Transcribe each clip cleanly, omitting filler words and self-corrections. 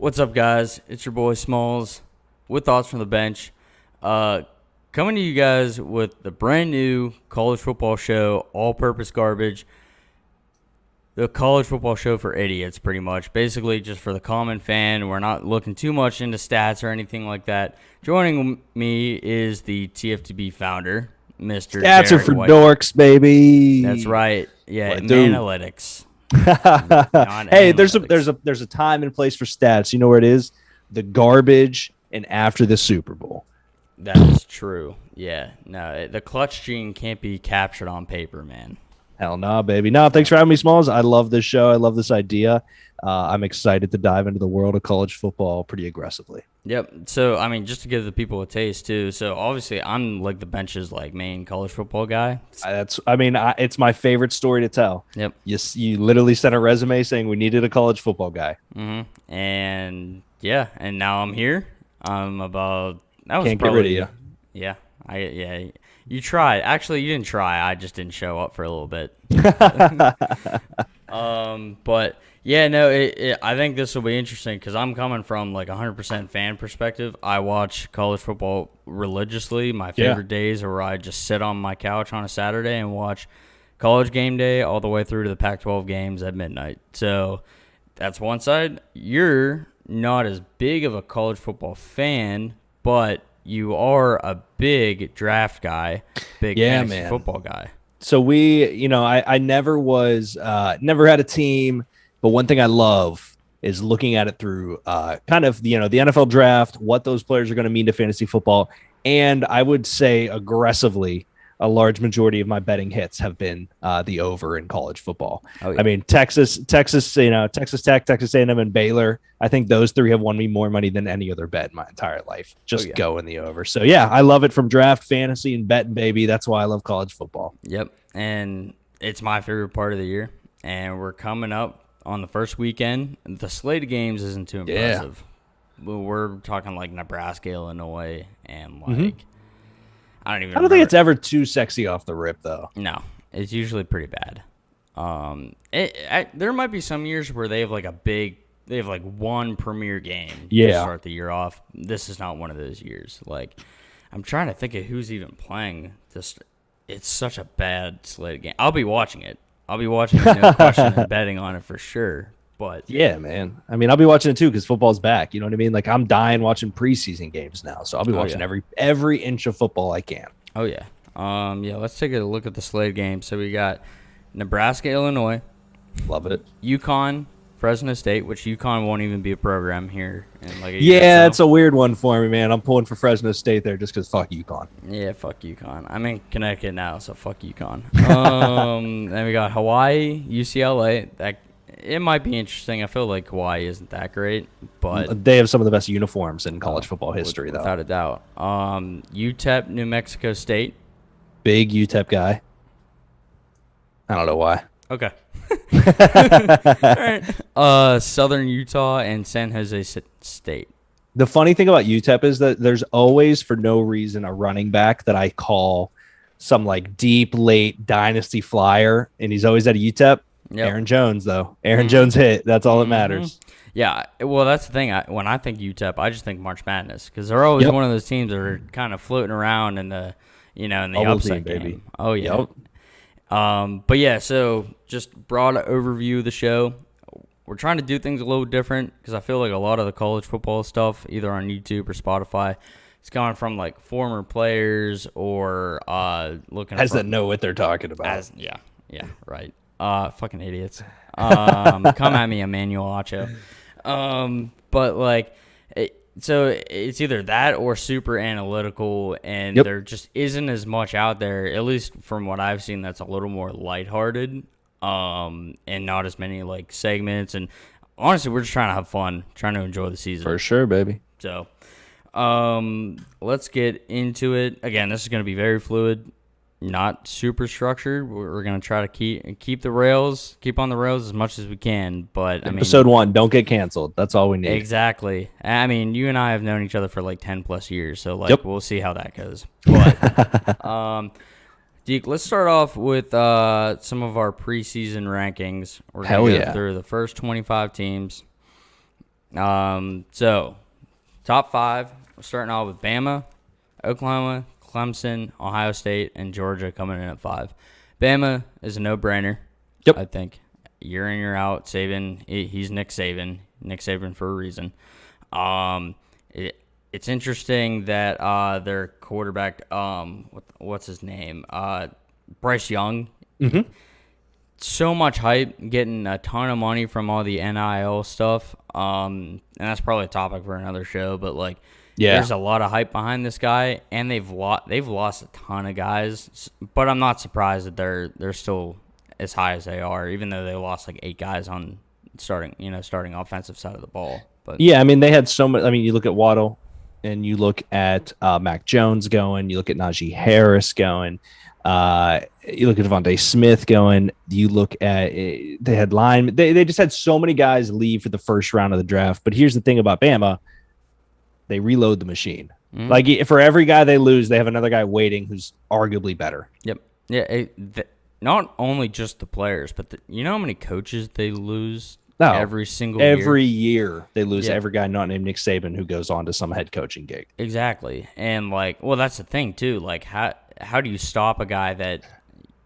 What's up, guys? It's your boy Smalls with Thoughts from the Bench. Coming to you guys with the brand new college football show, all-purpose garbage. The college football show for idiots, pretty much. Basically, just for the common fan. We're not looking too much into stats or anything like that. Joining me is the TFTB founder, Mr. Stats are Jared for White. dorks, baby. That's right. Yeah, What it do? analytics. Not Hey, analytics. there's a time and place for stats. You know where it is? The garbage and after the Super Bowl. That is true. Yeah. No, the clutch gene can't be captured on paper, man. Hell no, baby. No, thanks for having me, Smalls. I love this show. I love this idea. I'm excited to dive into the world of college football pretty aggressively. Yep. So, I mean, just to give the people a taste, too. So, obviously, I'm like the bench's like main college football guy. It's my favorite story to tell. Yep. You literally sent a resume saying we needed a college football guy. Mm-hmm. And yeah, and now I'm here. I'm about. That was Can't probably, get rid of you. Yeah. You tried. Actually, you didn't try. I just didn't show up for a little bit. But yeah, no, I think this will be interesting because I'm coming from like 100% fan perspective. I watch college football religiously. My favorite days are where I just sit on my couch on a Saturday and watch college game day all the way through to the Pac-12 games at midnight. So that's one side. You're not as big of a college football fan, but you are a big draft guy, big fantasy football guy. So I never never had a team, but one thing I love is looking at it through kind of, the NFL draft, what those players are going to mean to fantasy football. And I would say aggressively, a large majority of my betting hits have been the over in college football. Oh, yeah. I mean, Texas Tech, Texas A&M, and Baylor. I think those three have won me more money than any other bet in my entire life. Just go in the over. So yeah, I love it from draft, fantasy, and betting, baby. That's why I love college football. Yep, and it's my favorite part of the year. And we're coming up on the first weekend. The slate of games isn't too impressive. Yeah. We're talking like Nebraska, Illinois, and like. I don't think it's ever too sexy off the rip, though. No, it's usually pretty bad. There might be some years where they have like one premier game to start the year off. This is not one of those years. Like, I'm trying to think of who's even playing this. It's such a bad slate game. I'll be watching it. No question, and betting on it for sure. But yeah, man. I mean, I'll be watching it too because football's back. You know what I mean? Like, I'm dying watching preseason games now, so I'll be watching every inch of football I can. Oh yeah. Let's take a look at the slate game. So we got Nebraska, Illinois. Love it. UConn, Fresno State, which UConn won't even be a program here in like a year. Yeah, that's a weird one for me, man. I'm pulling for Fresno State there just because fuck UConn. Yeah, fuck UConn. I'm in Connecticut now, so fuck UConn. Then we got Hawaii, UCLA. It might be interesting. I feel like Hawaii isn't that great, but they have some of the best uniforms in college football history, though. Without a doubt. UTEP, New Mexico State. Big UTEP guy. I don't know why. Okay. All right. Southern Utah and San Jose State. The funny thing about UTEP is that there's always, for no reason, a running back that I call some like deep late dynasty flyer, and he's always at a UTEP. Yep. Aaron Jones, though. Aaron Jones hit. That's all that matters. Yeah, well, that's the thing. When I think UTEP, I just think March Madness because they're always one of those teams that are kind of floating around in the, in the upset game. Baby. Oh yeah. Yep. But yeah, so just broad overview of the show. We're trying to do things a little different because I feel like a lot of the college football stuff, either on YouTube or Spotify, it's coming from like former players or looking that know what they're talking about. Yeah, right. Fucking idiots. Come at me, Emmanuel Acho. But like, so it's either that or super analytical, and there just isn't as much out there, at least from what I've seen, that's a little more lighthearted, and not as many like segments. And honestly, we're just trying to have fun, trying to enjoy the season. For sure, baby. So, let's get into it. Again, this is going to be very fluid. Not super structured. We're going to try to keep on the rails as much as we can. But episode 1, don't get canceled. That's all we need. Exactly. I mean, you and I have known each other for like 10 plus years, so like we'll see how that goes. But Deke, let's start off with some of our preseason rankings. We're going to go through the first 25 teams. So top 5, we're starting off with Bama, Oklahoma, Clemson, Ohio State, and Georgia coming in at 5. Bama is a no-brainer. Yep. I think year in, year out, Saban, he's Nick Saban. Nick Saban for a reason. It's interesting that their quarterback, what's his name? Bryce Young. Mm-hmm. So much hype, getting a ton of money from all the NIL stuff. And that's probably a topic for another show, but like, there's a lot of hype behind this guy, and they've lost a ton of guys. But I'm not surprised that they're still as high as they are, even though they lost like 8 guys on starting offensive side of the ball. But yeah, I mean, they had so much. I mean, you look at Waddle, and you look at Mac Jones going. You look at Najee Harris going. You look at Devontae Smith going. You look at they had line. They just had so many guys leave for the first round of the draft. But here's the thing about Bama. They reload the machine. Mm-hmm. Like, for every guy they lose, they have another guy waiting who's arguably better. Yep. Yeah. Not only just the players, but you know how many coaches they lose every single year? Every year they lose every guy not named Nick Saban who goes on to some head coaching gig. Exactly. And, like, well, that's the thing, too. Like, how do you stop a guy that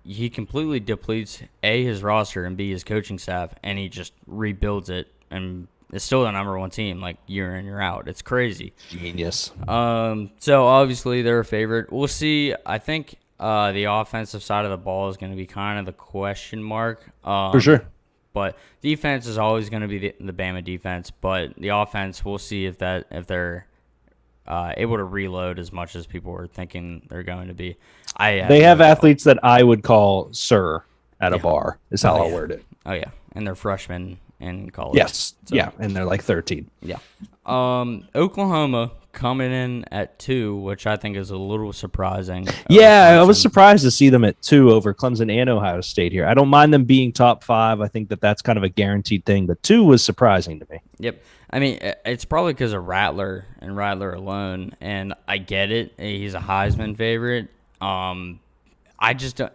he completely depletes, A, his roster, and B, his coaching staff, and he just rebuilds it and it's still the number 1 team, like, year in, year out. It's crazy. Genius. So, obviously, they're a favorite. We'll see. I think the offensive side of the ball is going to be kind of the question mark. For sure. But defense is always going to be the Bama defense. But the offense, we'll see if they're able to reload as much as people were thinking they're going to be. They have athletes that I would call sir at a bar, is how I'll word it. Oh, yeah. And they're freshmen in college. Yes. So. Yeah, and they're like 13. Yeah. Oklahoma coming in at 2, which I think is a little surprising. Yeah, I was surprised to see them at 2 over Clemson and Ohio State here. I don't mind them being top 5. I think that's kind of a guaranteed thing, but 2 was surprising to me. Yep. I mean, it's probably because of Rattler and Rattler alone, and I get it. He's a Heisman favorite. I just don't.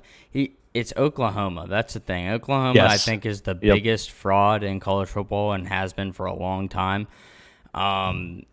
It's Oklahoma. That's the thing. Oklahoma, I think, is the biggest fraud in college football and has been for a long time. And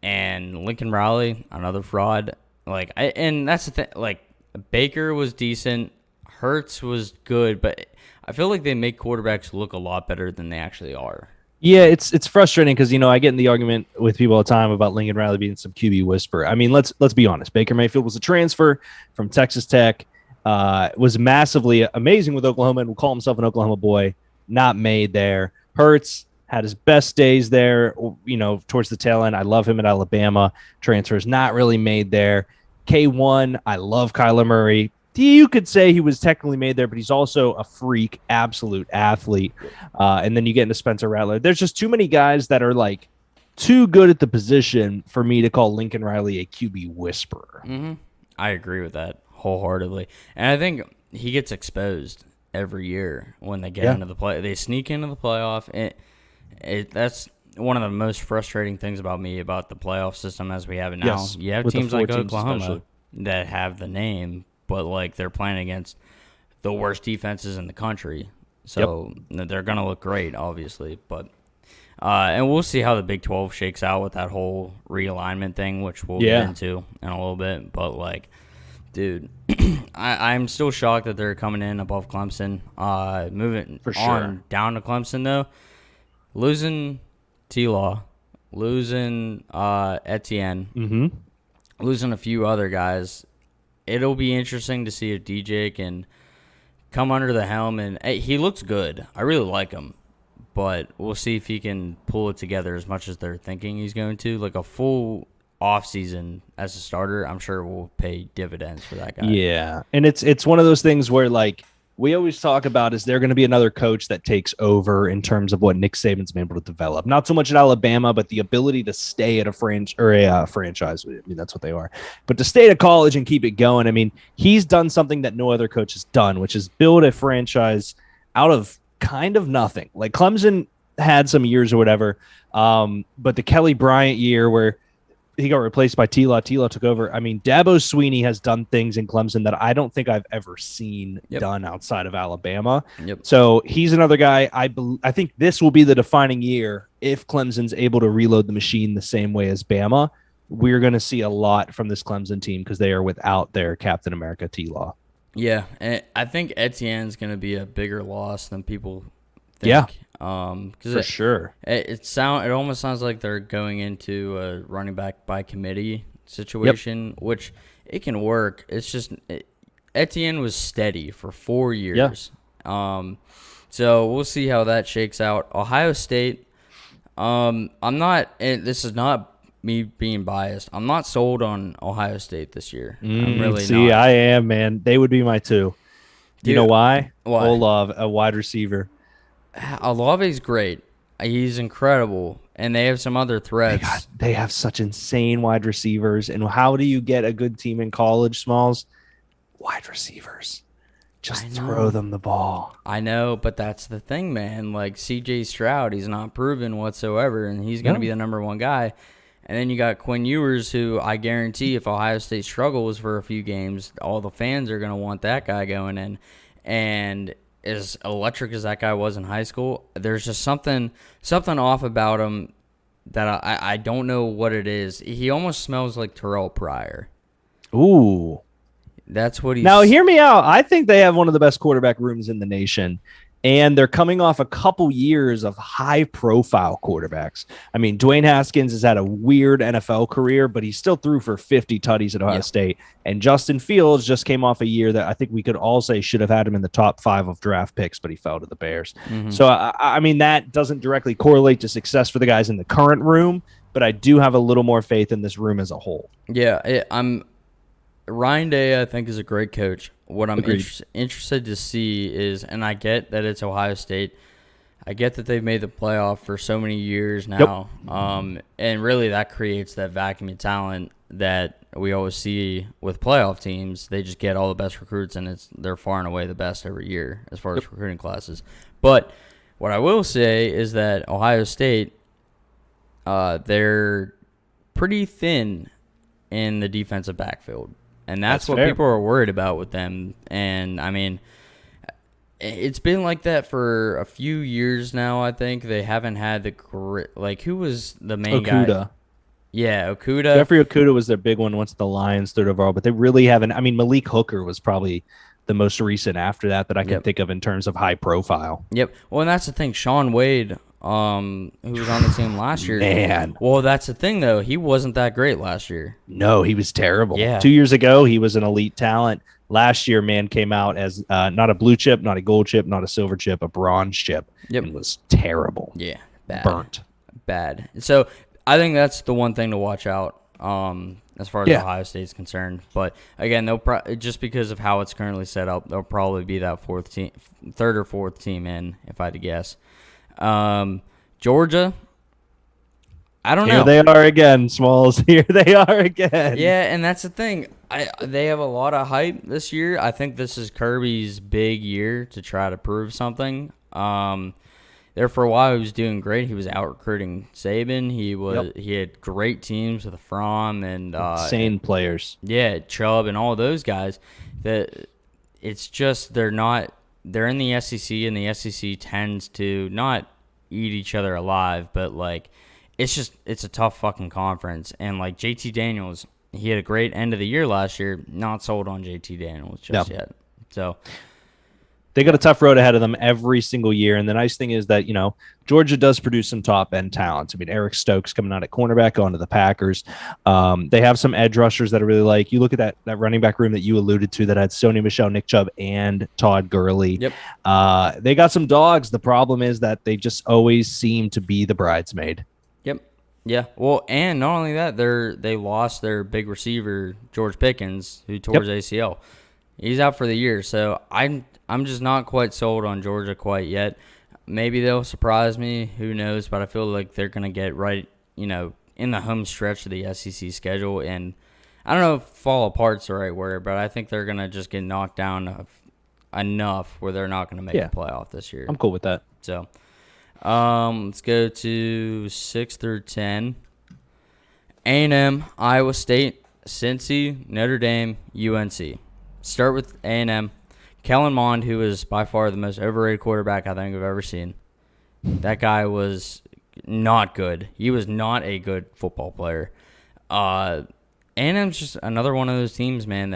Lincoln Riley, another fraud. And that's the thing. Like, Baker was decent. Hurts was good, but I feel like they make quarterbacks look a lot better than they actually are. Yeah, it's frustrating because, I get in the argument with people all the time about Lincoln Riley being some QB whisperer. I mean, let's be honest. Baker Mayfield was a transfer from Texas Tech. Was massively amazing with Oklahoma and will call himself an Oklahoma boy. Not made there. Hurts had his best days there, towards the tail end. I love him at Alabama. Transfers not really made there. K1, I love Kyler Murray. You could say he was technically made there, but he's also a freak, absolute athlete. And then you get into Spencer Rattler. There's just too many guys that are like too good at the position for me to call Lincoln Riley a QB whisperer. Mm-hmm. I agree with that wholeheartedly. And I think he gets exposed every year when they get into the play. They sneak into the playoff. That's one of the most frustrating things about the playoff system as we have it now. Yes, you have teams like Oklahoma that have the name, but like they're playing against the worst defenses in the country. So they're going to look great, obviously. But and we'll see how the Big 12 shakes out with that whole realignment thing, which we'll get into in a little bit. But, like, dude, I'm still shocked that they're coming in above Clemson. Moving on down to Clemson, though, losing T-Law, losing Etienne, losing a few other guys. It'll be interesting to see if DJ can come under the helm. And he looks good. I really like him. But we'll see if he can pull it together as much as they're thinking he's going to. Like a full offseason as a starter, I'm sure will pay dividends for that guy. Yeah, and it's one of those things where, like, we always talk about, is there going to be another coach that takes over in terms of what Nick Saban's been able to develop? Not so much at Alabama, but the ability to stay at a franchise. I mean, that's what they are. But to stay at college and keep it going, I mean, he's done something that no other coach has done, which is build a franchise out of kind of nothing. Like Clemson had some years or whatever, but the Kelly Bryant year where he got replaced by T-Law took over. I mean, Dabo Swinney has done things in Clemson that I don't think I've ever seen done outside of Alabama. So he's another guy. I think this will be the defining year if Clemson's able to reload the machine the same way as Bama, we're going to see a lot from this Clemson team because they are without their Captain America T-Law. Yeah, and I think Etienne's going to be a bigger loss than people think. Yeah, for sure. It almost sounds like they're going into a running back by committee situation, which it can work. It's just Etienne was steady for 4 years. Yeah. So we'll see how that shakes out. Ohio State, I'm not. This is not me being biased. I'm not sold on Ohio State this year. I'm really not. I am, man. They would be my two. Do you know why? Why? Olave, a wide receiver. Olave's great. He's incredible. And they have some other threats. They have such insane wide receivers. And how do you get a good team in college, Smalls? Wide receivers. Just throw them the ball. I know, but that's the thing, man. Like C.J. Stroud, he's not proven whatsoever, and he's going to be the number one guy. And then you got Quinn Ewers, who I guarantee if Ohio State struggles for a few games, all the fans are going to want that guy going in. And as electric as that guy was in high school, there's just something off about him that I don't know what it is. He almost smells like Terrell Pryor. Ooh. That's what he's... Now, hear me out. I think they have one of the best quarterback rooms in the nation. And they're coming off a couple years of high-profile quarterbacks. I mean, Dwayne Haskins has had a weird NFL career, but he still threw for 50 tutties at Ohio State. And Justin Fields just came off a year that I think we could all say should have had him in the top 5 of draft picks, but he fell to the Bears. Mm-hmm. So, I mean, that doesn't directly correlate to success for the guys in the current room, but I do have a little more faith in this room as a whole. Yeah, Ryan Day, I think, is a great coach. What I'm interested to see is, and I get that it's Ohio State. I get that they've made the playoff for so many years now. Yep. And really that creates that vacuum of talent that we always see with playoff teams. They just get all the best recruits, and they're far and away the best every year as far as recruiting classes. But what I will say is that Ohio State, they're pretty thin in the defensive backfield. And that's what people are worried about with them. And, I mean, it's been like that for a few years now, I think. They haven't had the grit. Like, who was the main guy? Yeah, Okudah. Jeffrey Okudah was their big one once the Lions third overall. But they really haven't. I mean, Malik Hooker was probably the most recent after that I can think of in terms of high profile. Yep. Well, and that's the thing. Shaun Wade, who was on the team last year. Man. Well, that's the thing, though. He wasn't that great last year. No, he was terrible. Yeah. 2 years ago, he was an elite talent. Last year, man came out as not a blue chip, not a gold chip, not a silver chip, a bronze chip. Yep. And was terrible. Yeah. Burnt. Bad. So I think that's the one thing to watch out as far as Ohio State's concerned. But, again, they'll just because of how it's currently set up, they'll probably be that third or fourth team in, if I had to guess. Georgia, I don't know. Here they are again, Smalls. Here they are again. Yeah, and that's the thing. They have a lot of hype this year. I think this is Kirby's big year to try to prove something. There for a while, he was doing great. He was out recruiting Saban. He had great teams with Fromm and insane players. Yeah, Chubb and all those guys. It's just they're in the SEC, and the SEC tends to not eat each other alive, but like it's a tough fucking conference. And like JT Daniels, he had a great end of the year last year. Not sold on JT Daniels just yet. So they got a tough road ahead of them every single year. And the nice thing is that, Georgia does produce some top-end talents. I mean, Eric Stokes coming out at cornerback, going to the Packers. They have some edge rushers that I really like. You look at that running back room that you alluded to that had Sony Michel, Nick Chubb, and Todd Gurley. Yep. They got some dogs. The problem is that they just always seem to be the bridesmaid. Yep. Yeah. Well, and not only that, they lost their big receiver, George Pickens, who tore his ACL. He's out for the year, so I'm just not quite sold on Georgia quite yet. Maybe they'll surprise me. Who knows? But I feel like they're going to get right, in the home stretch of the SEC schedule. And I don't know if fall apart's the right word, but I think they're going to just get knocked down enough where they're not going to make the playoff this year. I'm cool with that. So let's go to 6 through 10. A&M, Iowa State, Cincy, Notre Dame, UNC. Start with A&M. Kellen Mond, who is by far the most overrated quarterback I think I've ever seen. That guy was not good. He was not a good football player. A&M's just another one of those teams, man,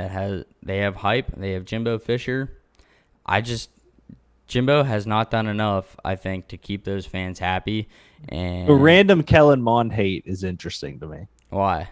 they have hype. They have Jimbo Fisher. Jimbo has not done enough, I think, to keep those fans happy. And The random Kellen Mond hate is interesting to me. Why?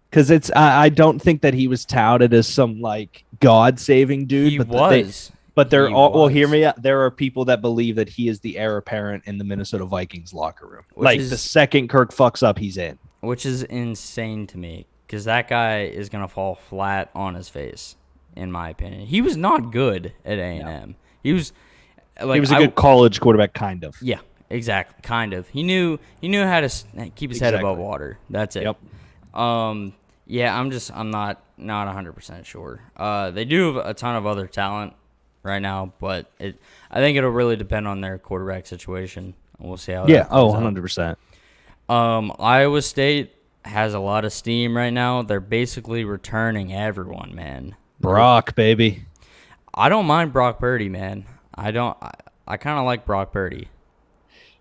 Because I don't think that he was touted as some like God-saving dude. He but was. But well, hear me out. There are people that believe that he is the heir apparent in the Minnesota Vikings locker room. The second Kirk fucks up, he's in. Which is insane to me, because that guy is going to fall flat on his face, in my opinion. He was not good at A&M. No. He was a good college quarterback, kind of. Yeah, exactly, kind of. He knew how to keep his head above water. That's it. Yep. Yeah, I'm not 100% sure. They do have a ton of other talent right now, but I think it'll really depend on their quarterback situation. We'll see how. Yeah. 100%. Iowa State has a lot of steam right now. They're basically returning everyone, man. Brock, baby. I don't mind Brock Purdy, man. I kind of like Brock Purdy.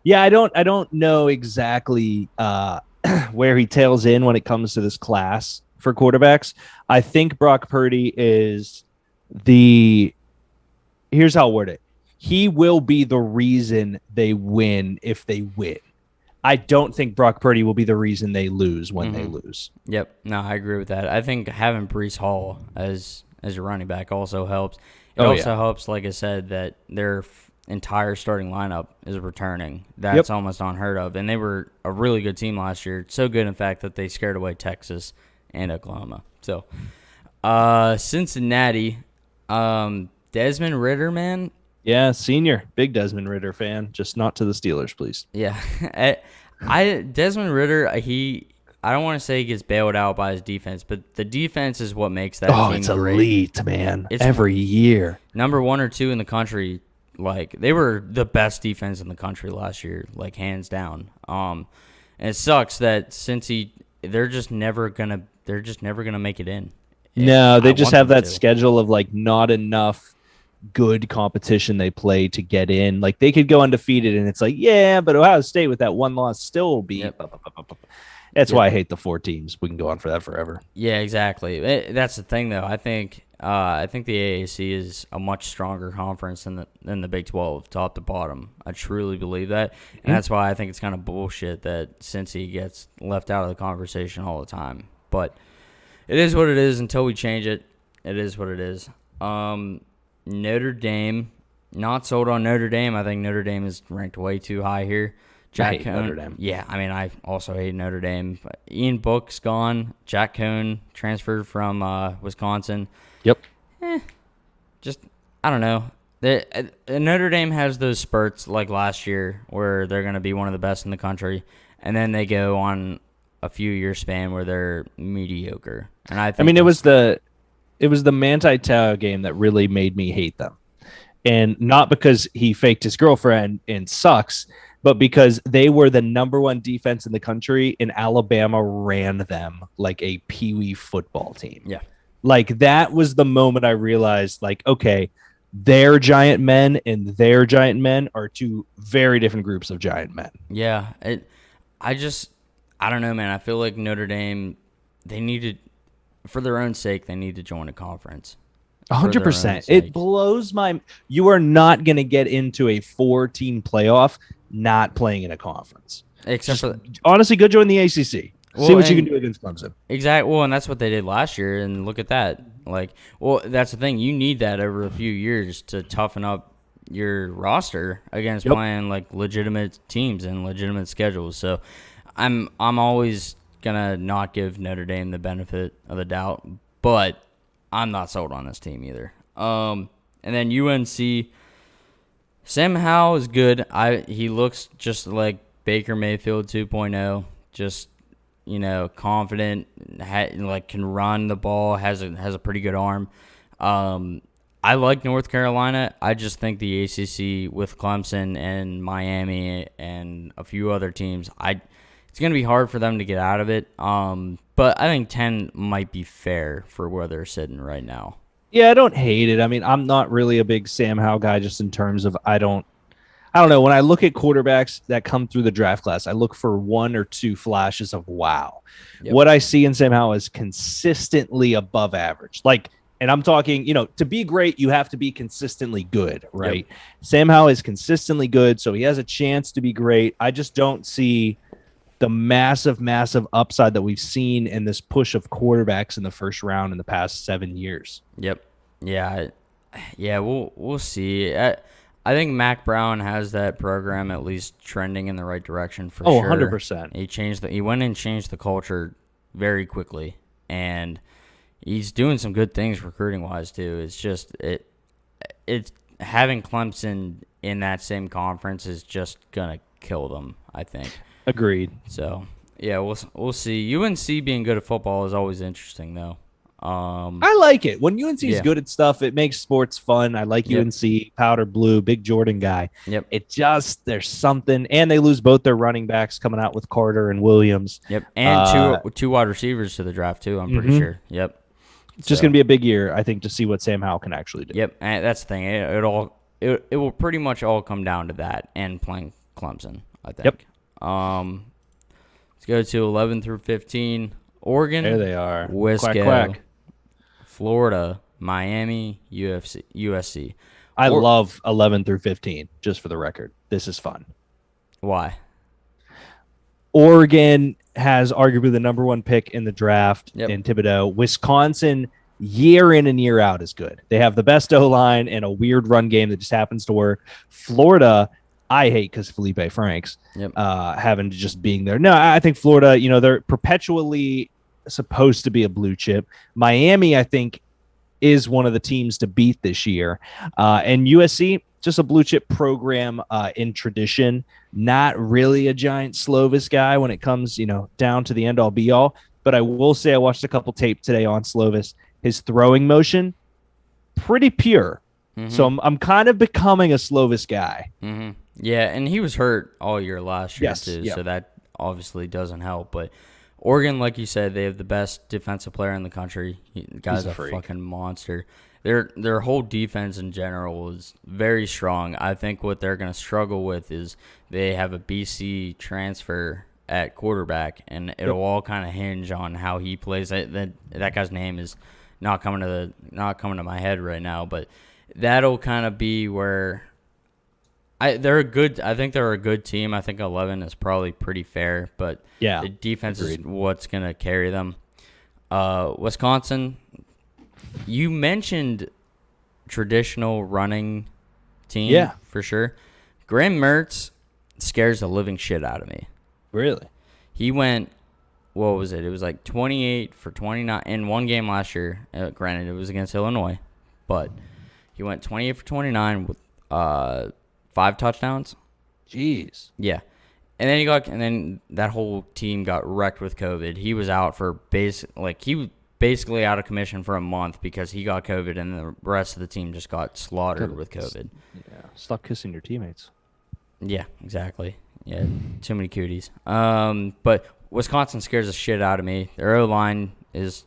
Yeah, I don't know exactly where he tails in when it comes to this class for quarterbacks. I think Brock Purdy is here's how I'll word it. He will be the reason they win if they win. I don't think Brock Purdy will be the reason they lose when they lose. Yep. No, I agree with that. I think having Breece Hall as a running back also helps. It also helps, like I said, that their entire starting lineup is returning. That's almost unheard of. And they were a really good team last year. So good, in fact, that they scared away Texas and Oklahoma. So, Cincinnati, Desmond Ridder, man. Yeah, senior. Big Desmond Ridder fan. Just not to the Steelers, please. Yeah. Desmond Ridder, I don't want to say he gets bailed out by his defense, but the defense is what makes that team it's great. Elite, man. It's every year. Number 1 or 2 in the country. Like, they were the best defense in the country last year, like, hands down. And it sucks that Cincy, they're just never gonna make it in. No, they just have that schedule of like not enough good competition they play to get in. Like, they could go undefeated, and it's like, yeah, but Ohio State with that one loss still will be. That's why I hate the 4 teams. We can go on for that forever. Yeah, exactly. That's the thing, though. I think the AAC is a much stronger conference than the Big 12, top to bottom. I truly believe that, and that's why I think it's kind of bullshit that Cincy gets left out of the conversation all the time. But it is what it is until we change it. It is what it is. Notre Dame, not sold on Notre Dame. I think Notre Dame is ranked way too high here. Jack Cohn, Notre Dame. Yeah, I mean, I also hate Notre Dame. But Ian Book's gone. Jack Cohn transferred from Wisconsin. Yep. Just, I don't know. Notre Dame has those spurts like last year where they're going to be one of the best in the country, and then they go on a few year span where they're mediocre. And I mean, it was the Manti Te'o game that really made me hate them, and not because he faked his girlfriend and sucks, but because they were the number 1 defense in the country, and Alabama ran them like a peewee football team. Yeah. Like, that was the moment I realized, like, okay, their giant men and their giant men are 2 very different groups of giant men. Yeah. I don't know, man. I feel like Notre Dame, they needed, for their own sake, they need to join a conference. 100%. It blows my... You are not going to get into a 4-team playoff not playing in a conference. Honestly, go join the ACC. See what you can do against Clemson. Exactly. Well, and that's what they did last year, and look at that. Like, well, that's the thing. You need that over a few years to toughen up your roster against playing like legitimate teams and legitimate schedules. So, I'm always gonna not give Notre Dame the benefit of the doubt, but I'm not sold on this team either. And then UNC, Sam Howell is good. He looks just like Baker Mayfield 2.0, just, you know, confident, like can run the ball, has a pretty good arm. I like North Carolina. I just think the ACC with Clemson and Miami and a few other teams, it's going to be hard for them to get out of it. But I think 10 might be fair for where they're sitting right now. Yeah, I don't hate it. I mean, I'm not really a big Sam Howell guy just in terms of I don't I don't know. When I look at quarterbacks that come through the draft class, I look for one or two flashes of wow. Yep. What I see in Sam Howell is consistently above average. And I'm talking, to be great, you have to be consistently good, right? Yep. Sam Howell is consistently good, so he has a chance to be great. I just don't see the massive, massive upside that we've seen in this push of quarterbacks in the first round in the past 7 years. Yep. Yeah. Yeah. We'll see. I think Mac Brown has that program at least trending in the right direction for sure. 100%. He went and changed the culture very quickly, and he's doing some good things recruiting wise too. It's just it's having Clemson in that same conference is just gonna kill them, I think. Agreed. So yeah, we'll see. UNC being good at football is always interesting though. I like it. When UNC is good at stuff, it makes sports fun. I like UNC, powder blue, big Jordan guy. Yep. It just, there's something, and they lose both their running backs coming out with Carter and Williams. Yep. And two wide receivers to the draft too, I'm pretty sure. Yep. It's just going to be a big year, I think, to see what Sam Howell can actually do. Yep. And that's the thing. It will pretty much all come down to that and playing Clemson, I think. Yep. Let's go to 11 through 15. Oregon. There they are. Wisco, quack, quack. Florida, Miami, USC. I love 11 through 15, just for the record. This is fun. Why? Oregon has arguably the number one pick in the draft in Thibodeau. Wisconsin, year in and year out, is good. They have the best O-line and a weird run game that just happens to work. Florida, I hate because Felipe Franks having to just being there. No, I think Florida, they're perpetually supposed to be a blue chip. Miami, I think, is one of the teams to beat this year. And USC, just a blue chip program in tradition. Not really a giant Slovis guy when it comes, down to the end all be all. But I will say I watched a couple tape today on Slovis. His throwing motion, pretty pure. Mm-hmm. So I'm kind of becoming a Slovis guy. Mm-hmm. Yeah, and he was hurt all year last year too, yep. so that obviously doesn't help. But Oregon, like you said, they have the best defensive player in the country. The guy's a fucking monster. Their whole defense in general is very strong. I think what they're going to struggle with is they have a BC transfer at quarterback, and it'll all kind of hinge on how he plays. That guy's name is not coming to my head right now, but that'll kind of be where I think they're a good team. I think 11 is probably pretty fair, but the defense is what's going to carry them. Wisconsin, you mentioned traditional running team. Yeah. For sure. Graham Mertz scares the living shit out of me. Really? He went, what was it? It was like 28 for 29 in one game last year. Granted, it was against Illinois, but he went 28 for 29 with 5 touchdowns. Jeez. Yeah. And then that whole team got wrecked with COVID. He was out for basically out of commission for a month because he got COVID, and the rest of the team just got slaughtered with COVID. Yeah. Stop kissing your teammates. Yeah, exactly. Yeah, too many cuties. But Wisconsin scares the shit out of me. Their O-line is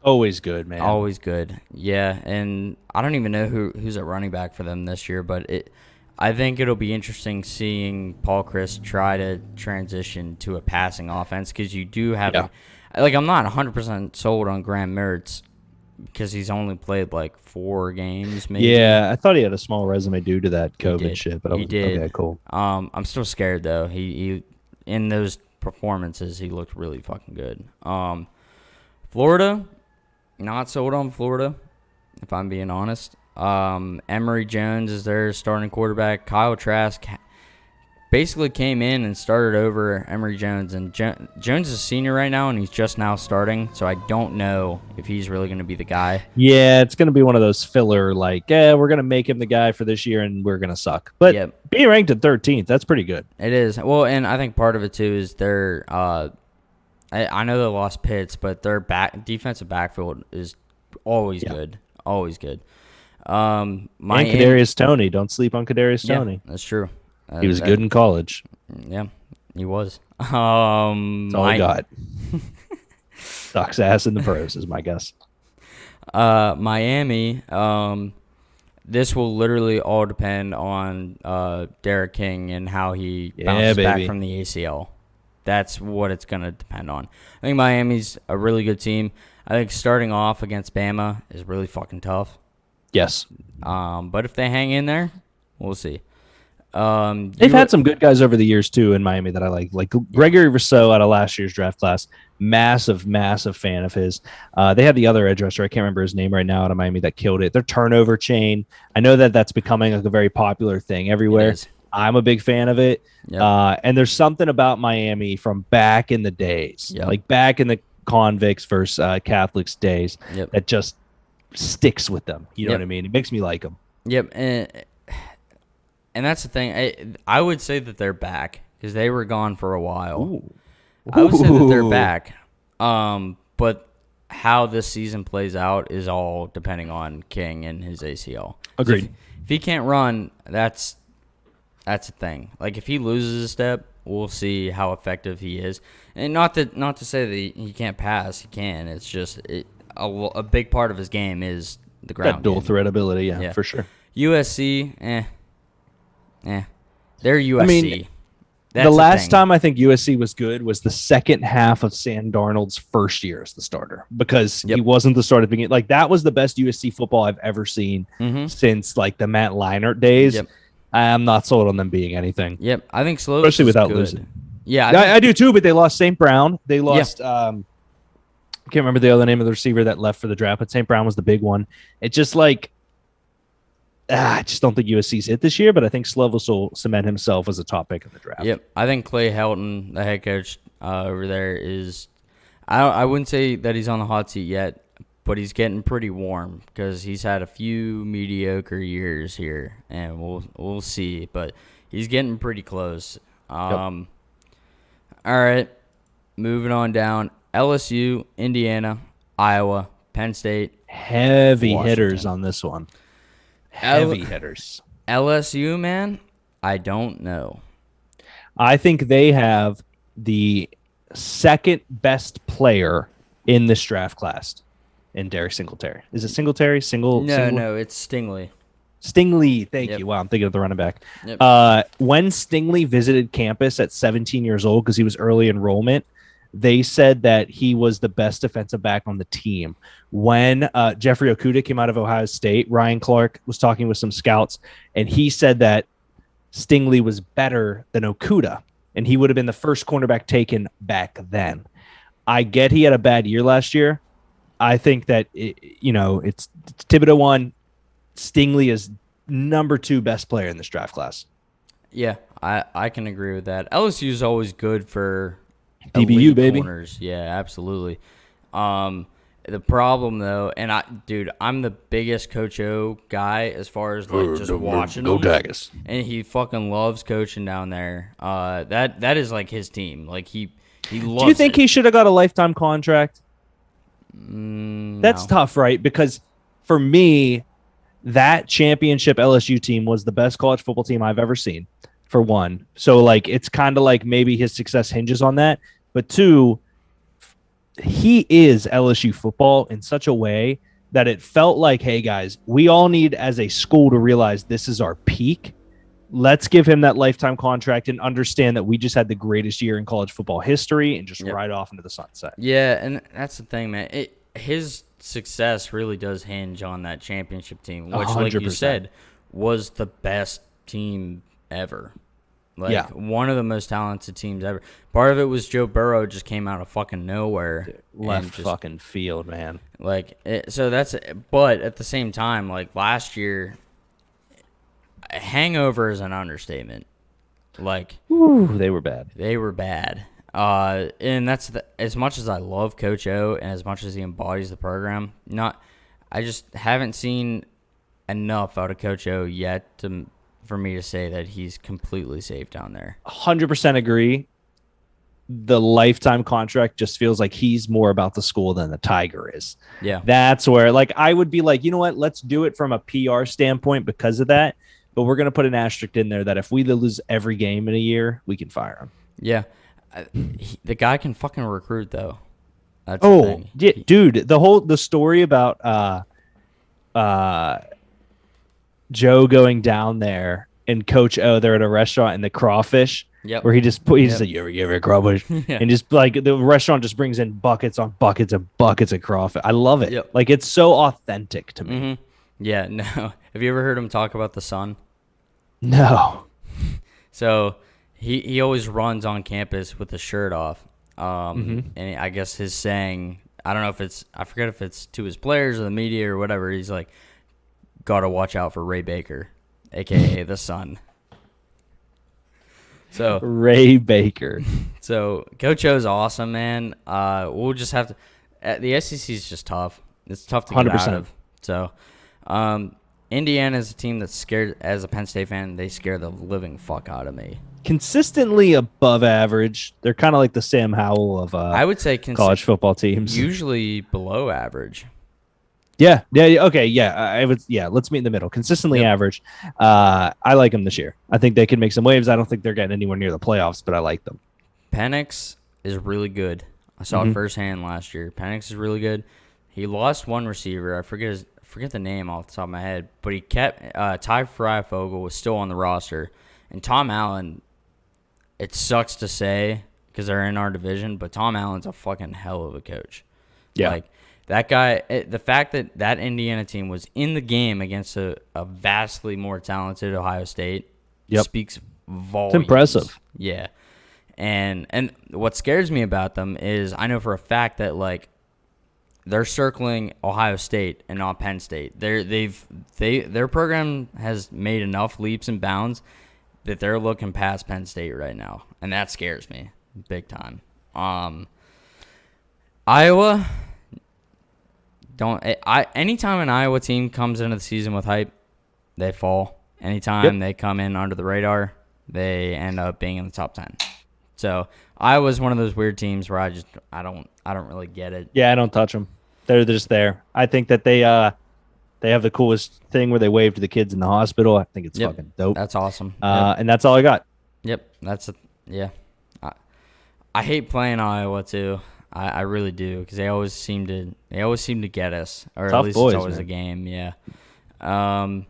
always good, man. Always good. Yeah, and I don't even know who's at running back for them this year, but I think it'll be interesting seeing Paul Chris try to transition to a passing offense because you do have I'm not 100% sold on Graham Mertz because he's only played like 4 games maybe. Yeah, I thought he had a small resume due to that COVID shit, but he did. Okay, cool. I'm still scared though. He in those performances he looked really fucking good. Florida, not sold on Florida, if I'm being honest. Emory Jones is their starting quarterback. Kyle Trask basically came in and started over Emory Jones, and Jones is a senior right now, and he's just now starting, so I don't know if he's really going to be the guy. Yeah, it's going to be one of those filler, we're going to make him the guy for this year, and we're going to suck. But being ranked at 13th, that's pretty good. It is. Well, and I think part of it, too, is their I know they lost Pitts, but their defensive backfield is always good. Always good. And Kadarius Toney. Don't sleep on Kadarius Toney. That's true. He was good in college. Yeah, he was. That's all he got. Sucks ass in the pros is my guess. Miami, this will literally all depend on Derek King and how he bounces back from the ACL. That's what it's going to depend on. I think Miami's a really good team. I think starting off against Bama is really fucking tough. Yes. But if they hang in there, we'll see. They've had some good guys over the years, too, in Miami that I like. Like Gregory Rousseau out of last year's draft class. Massive fan of his. They had the other edge rusher. I can't remember his name right now out of Miami that killed it. Their turnover chain. I know that that's becoming like a very popular thing everywhere. I'm a big fan of it. Yep. And there's something about Miami from back in the days, like back in the convicts versus Catholics days, that just sticks with them. You know what I mean? It makes me like them. Yep. And that's the thing. I would say that they're back because they were gone for a while. Ooh. I would say that they're back. But how this season plays out is all depending on King and his ACL. Agreed. So if he can't run, that's a thing. Like if he loses a step, we'll see how effective he is. And not to say that he can't pass, he can. It's just a big part of his game is the ground. That dual threat ability, yeah, for sure. USC, they're USC. I mean, the last time I think USC was good was the second half of Sam Darnold's first year as the starter because he wasn't the starter at the beginning. Like that was the best USC football I've ever seen since like the Matt Leinart days. Yep. I'm not sold on them being anything. Yep, I think Slovis especially without good. Losing. Yeah, I do too. But they lost St. Brown. They lost. I can't remember the other name of the receiver that left for the draft, but St. Brown was the big one. It just like. I just don't think USC's it this year, but I think Slovis will cement himself as a top pick in the draft. Yep, I think Clay Helton, the head coach over there, is. I wouldn't say that he's on the hot seat yet, but he's getting pretty warm because he's had a few mediocre years here, and we'll see. But he's getting pretty close. All right, moving on down. LSU, Indiana, Iowa, Penn State. Heavy hitters on this one. Heavy hitters. LSU, man, I don't know. I think they have the second best player in this draft class in Derek Singletary. Is it Singletary? No, it's Stingley. Stingley, thank you. Wow, I'm thinking of the running back. Yep. When Stingley visited campus at 17 years old, because he was early enrollment, they said that he was the best defensive back on the team. When Jeffrey Okudah came out of Ohio State, Ryan Clark was talking with some scouts, and he said that Stingley was better than Okudah, and he would have been the first cornerback taken back then. I get he had a bad year last year. I think that, it's Thibodeau 1. Stingley is number 2 best player in this draft class. Yeah, I can agree with that. LSU is always good for DBU, baby. Corners. Yeah, absolutely. The problem, though, and I'm the biggest Coach O guy as far as like just watching him. Tigers. And he fucking loves coaching down there. That is like his team. Like he loves. Do you think he should have got a lifetime contract? That's no. tough, right? Because for me, that championship LSU team was the best college football team I've ever seen. For one, so like it's kind of like maybe his success hinges on that. But 2, he is LSU football in such a way that it felt like, hey, guys, we all need as a school to realize this is our peak. Let's give him that lifetime contract and understand that we just had the greatest year in college football history and just ride off into the sunset. Yeah, and that's the thing, man. His success really does hinge on that championship team, which, 100%. Like you said, was the best team ever. One of the most talented teams ever. Part of it was Joe Burrow just came out of fucking nowhere. Left fucking field, man. But at the same time, like last year, hangover is an understatement. Like, they were bad. They were bad. And that's as much as I love Coach O and as much as he embodies the program, I just haven't seen enough out of Coach O yet for me to say that he's completely safe down there. 100% agree. The lifetime contract just feels like he's more about the school than the Tiger is. Yeah. That's where, like, I would be like, you know what? Let's do it from a PR standpoint because of that. But we're going to put an asterisk in there that if we lose every game in a year, we can fire him. Yeah. The guy can fucking recruit, though. That's the thing. Yeah, dude, the story about Joe going down there and Coach O, they're at a restaurant and the crawfish. Yep. Where he's like, you ever crawfish? Yeah. And just like the restaurant just brings in buckets on buckets and buckets of crawfish. I love it. Yep. Like it's so authentic to me. Mm-hmm. Yeah, no. Have you ever heard him talk about the sun? No. So he always runs on campus with the shirt off. And I guess his saying, I don't know if I forget if it's to his players or the media or whatever. He's like, gotta watch out for Ray Baker, a.k.a. the sun. So Ray Baker. So Coach O's awesome, man. We'll just have to. The SEC is just tough. It's tough to get 100%. out of. So, Indiana is a team that's scared. As a Penn State fan, they scare the living fuck out of me. Consistently above average. They're kind of like the Sam Howell of I would say college football teams. Usually below average. Yeah. Okay. Yeah. I would. Yeah. Let's meet in the middle. Consistently average. I like them this year. I think they can make some waves. I don't think they're getting anywhere near the playoffs, but I like them. Penix is really good. I saw it firsthand last year. Penix is really good. He lost one receiver. I forget the name off the top of my head, but he kept Ty Fryfogle was still on the roster, and Tom Allen. It sucks to say because they're in our division, but Tom Allen's a fucking hell of a coach. Yeah. Like, that guy, the fact that Indiana team was in the game against a vastly more talented Ohio State speaks volumes. It's impressive. Yeah. And what scares me about them is I know for a fact that, like, they're circling Ohio State and not Penn State. Their program has made enough leaps and bounds that they're looking past Penn State right now, and that scares me big time. Iowa... Anytime an Iowa team comes into the season with hype, they fall. Anytime they come in under the radar, they end up being in the top 10. So Iowa's one of those weird teams where I don't really get it. Yeah, I don't touch them. They're just there. I think that they have the coolest thing where they wave to the kids in the hospital. I think it's fucking dope. That's awesome. And that's all I got. Yep, I hate playing Iowa too. I really do because they always seem to get us, or Tough at least boys, it's always man. a game. Yeah. And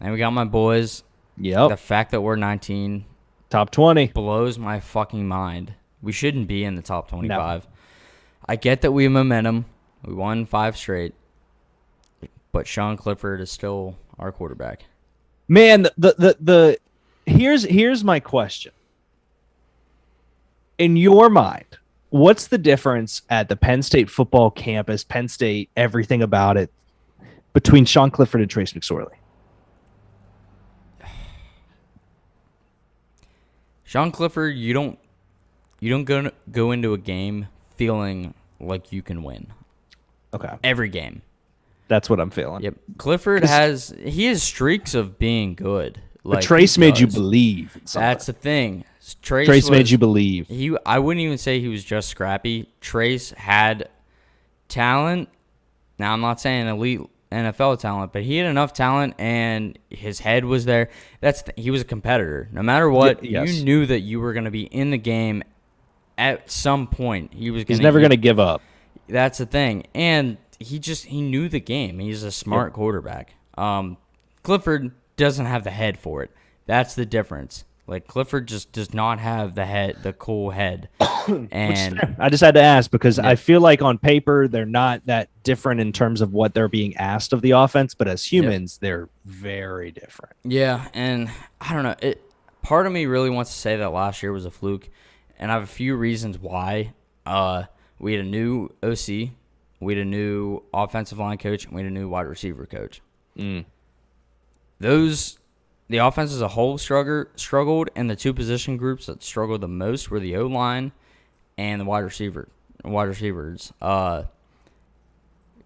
we got my boys. Yep. The fact that we're 19 Top 20. blows my fucking mind. We shouldn't be in the top 25. No. I get that we have momentum. We won 5 straight, but Sean Clifford is still our quarterback. Man, here's my question. In your mind, what's the difference at the Penn State football campus, Penn State, everything about it, between Sean Clifford and Trace McSorley? Sean Clifford, you don't go into a game feeling like you can win. Okay. Every game. That's what I'm feeling. Yep. Clifford has streaks of being good. Like, but Trace made you believe. That's the thing. Trace made you believe. I wouldn't even say he was just scrappy. Trace had talent. Now, I'm not saying elite NFL talent, but he had enough talent, and his head was there. He was a competitor. No matter what, you knew that you were going to be in the game at some point. He's never going to give up. That's the thing. And he knew the game. He's a smart quarterback. Clifford doesn't have the head for it. That's the difference. Like, Clifford just does not have the cool head. And I just had to ask because I feel like on paper they're not that different in terms of what they're being asked of the offense, but as humans, they're very different. Yeah, and I don't know. Part of me really wants to say that last year was a fluke, and I have a few reasons why. We had a new OC, we had a new offensive line coach, and we had a new wide receiver coach. The offense as a whole struggled, and the two position groups that struggled the most were the O-line and the wide receivers.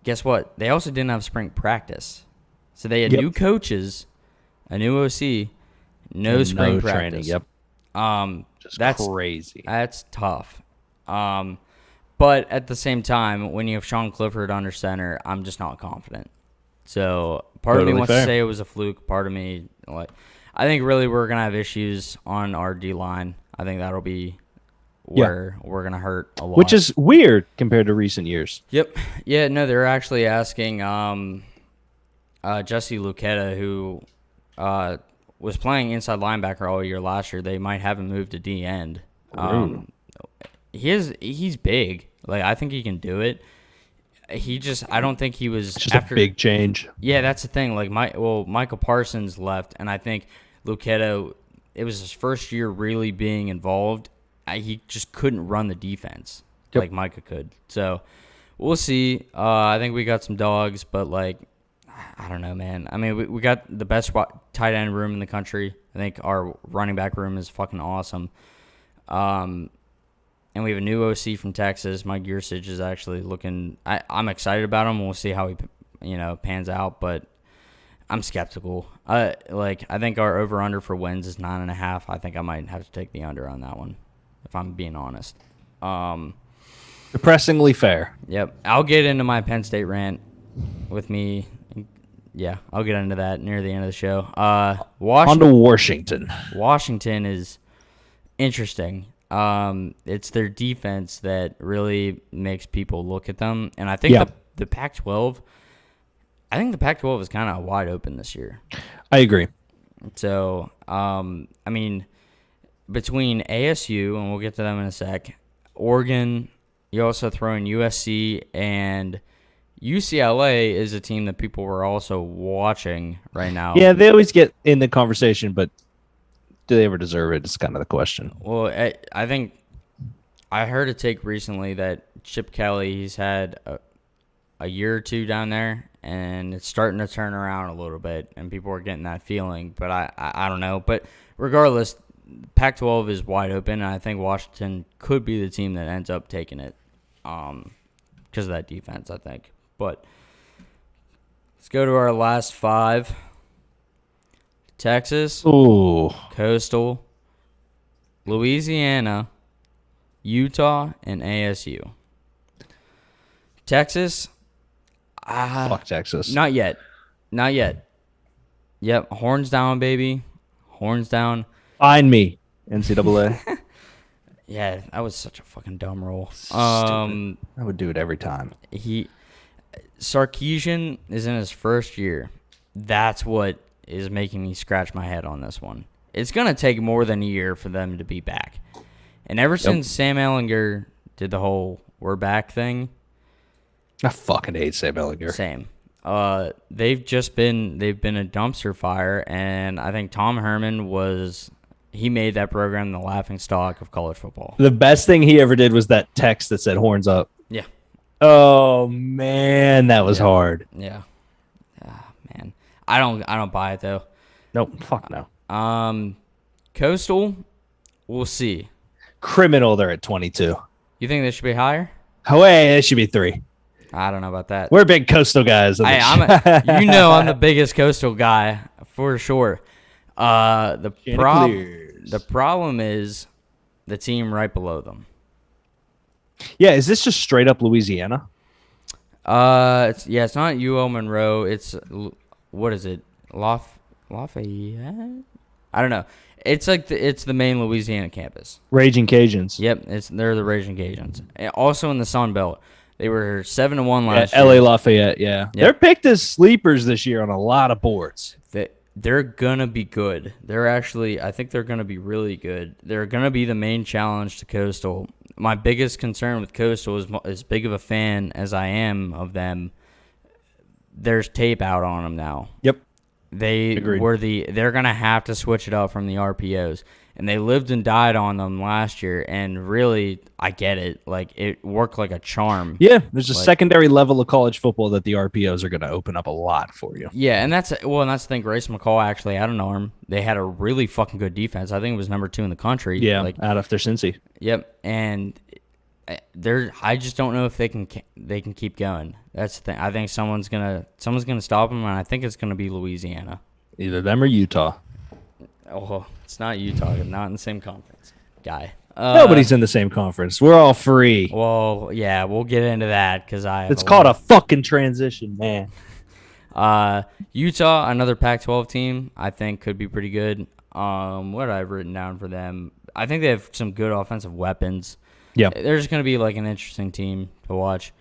Guess what? They also didn't have spring practice. So they had new coaches, a new OC, no spring practice. Training. That's crazy. That's tough. But at the same time, when you have Sean Clifford under center, I'm just not confident. So part of me wants to say it was a fluke. Part of me, I think really we're going to have issues on our D-line. I think that'll be where we're going to hurt a lot. Which is weird compared to recent years. Yep. Yeah, no, they're actually asking Jesse Luketa, who was playing inside linebacker all year last year. They might have him moved to D end. He's big. Like, I think he can do it. I don't think he was just a big change. Yeah, that's the thing. Like, Michael Parsons left, and I think Luchetto, it was his first year really being involved. He just couldn't run the defense like Micah could. So we'll see. I think we got some dogs, but like, I don't know, man. I mean, we got the best tight end room in the country. I think our running back room is fucking awesome. And we have a new OC from Texas. Mike Gearsage is actually looking. I'm excited about him. We'll see how he, pans out. But I'm skeptical. I think our over under for wins is 9.5. I think I might have to take the under on that one, if I'm being honest. Depressingly fair. Yep. I'll get into my Penn State rant with me. Yeah, I'll get into that near the end of the show. On to Washington. Washington is interesting. It's their defense that really makes people look at them, and I think the Pac-12. I think the Pac-12 is kind of wide open this year. I agree. So, I mean, between ASU, and we'll get to them in a sec, Oregon, you also throw in USC, and UCLA is a team that people were also watching right now. Yeah, they always get in the conversation, but do they ever deserve it? It's kind of the question. Well, I think I heard a take recently that Chip Kelly, he's had a year or two down there, and it's starting to turn around a little bit, and people are getting that feeling. But I don't know. But regardless, Pac-12 is wide open, and I think Washington could be the team that ends up taking it because of that defense, I think. But let's go to our last five. Texas, Coastal, Louisiana, Utah, and ASU. Texas. Fuck Texas. Not yet. Yep, horns down, baby. Horns down. Find me, NCAA. Yeah, that was such a fucking dumb rule. I would do it every time. Sarkisian is in his first year. That's what is making me scratch my head on this one. It's going to take more than a year for them to be back. And ever since Sam Ehlinger did the whole we're back thing. I fucking hate Sam Ehlinger. Same. They've been a dumpster fire, and I think Tom Herman he made that program the laughing stock of college football. The best thing he ever did was that text that said horns up. Yeah. Oh man, that was hard. Yeah. Man. I don't buy it though. Nope. Fuck no. Coastal, we'll see. Criminal, they're at 22. You think they should be higher? Oh, wait, it should be 3. I don't know about that. We're big Coastal guys. I'm the biggest Coastal guy for sure. The problem is the team right below them. Yeah, is this just straight up Louisiana? It's not UL Monroe. It's what is it? Lafayette? I don't know. It's like it's the main Louisiana campus. Raging Cajuns. Yep, they're the Raging Cajuns. And also in the Sun Belt, they were 7-1 last year. LA Lafayette. Yeah, yep. They're picked as sleepers this year on a lot of boards. They're gonna be good. I think they're gonna be really good. They're gonna be the main challenge to Coastal. My biggest concern with Coastal is as big of a fan as I am of them. There's tape out on them now. Yep. They're gonna have to switch it up from the RPOs, and they lived and died on them last year. And really, I get it. Like, it worked like a charm. Yeah, there's a secondary level of college football that the RPOs are gonna open up a lot for you. Yeah, and that's the thing. Grace McCall actually had an arm. They had a really fucking good defense. I think it was number 2 in the country. Yeah, out of their Cincy. Yep, and I just don't know if they can keep going. That's the thing. I think someone's gonna stop them, and I think it's gonna be Louisiana. Either them or Utah. Oh, it's not Utah. Not in the same conference, guy. Nobody's in the same conference. We're all free. Well, yeah, we'll get into that because it's called a fucking transition, man. Utah, another Pac-12 team, I think could be pretty good. What did I have written down for them? I think they have some good offensive weapons. Yeah, they're just going to be like an interesting team to watch.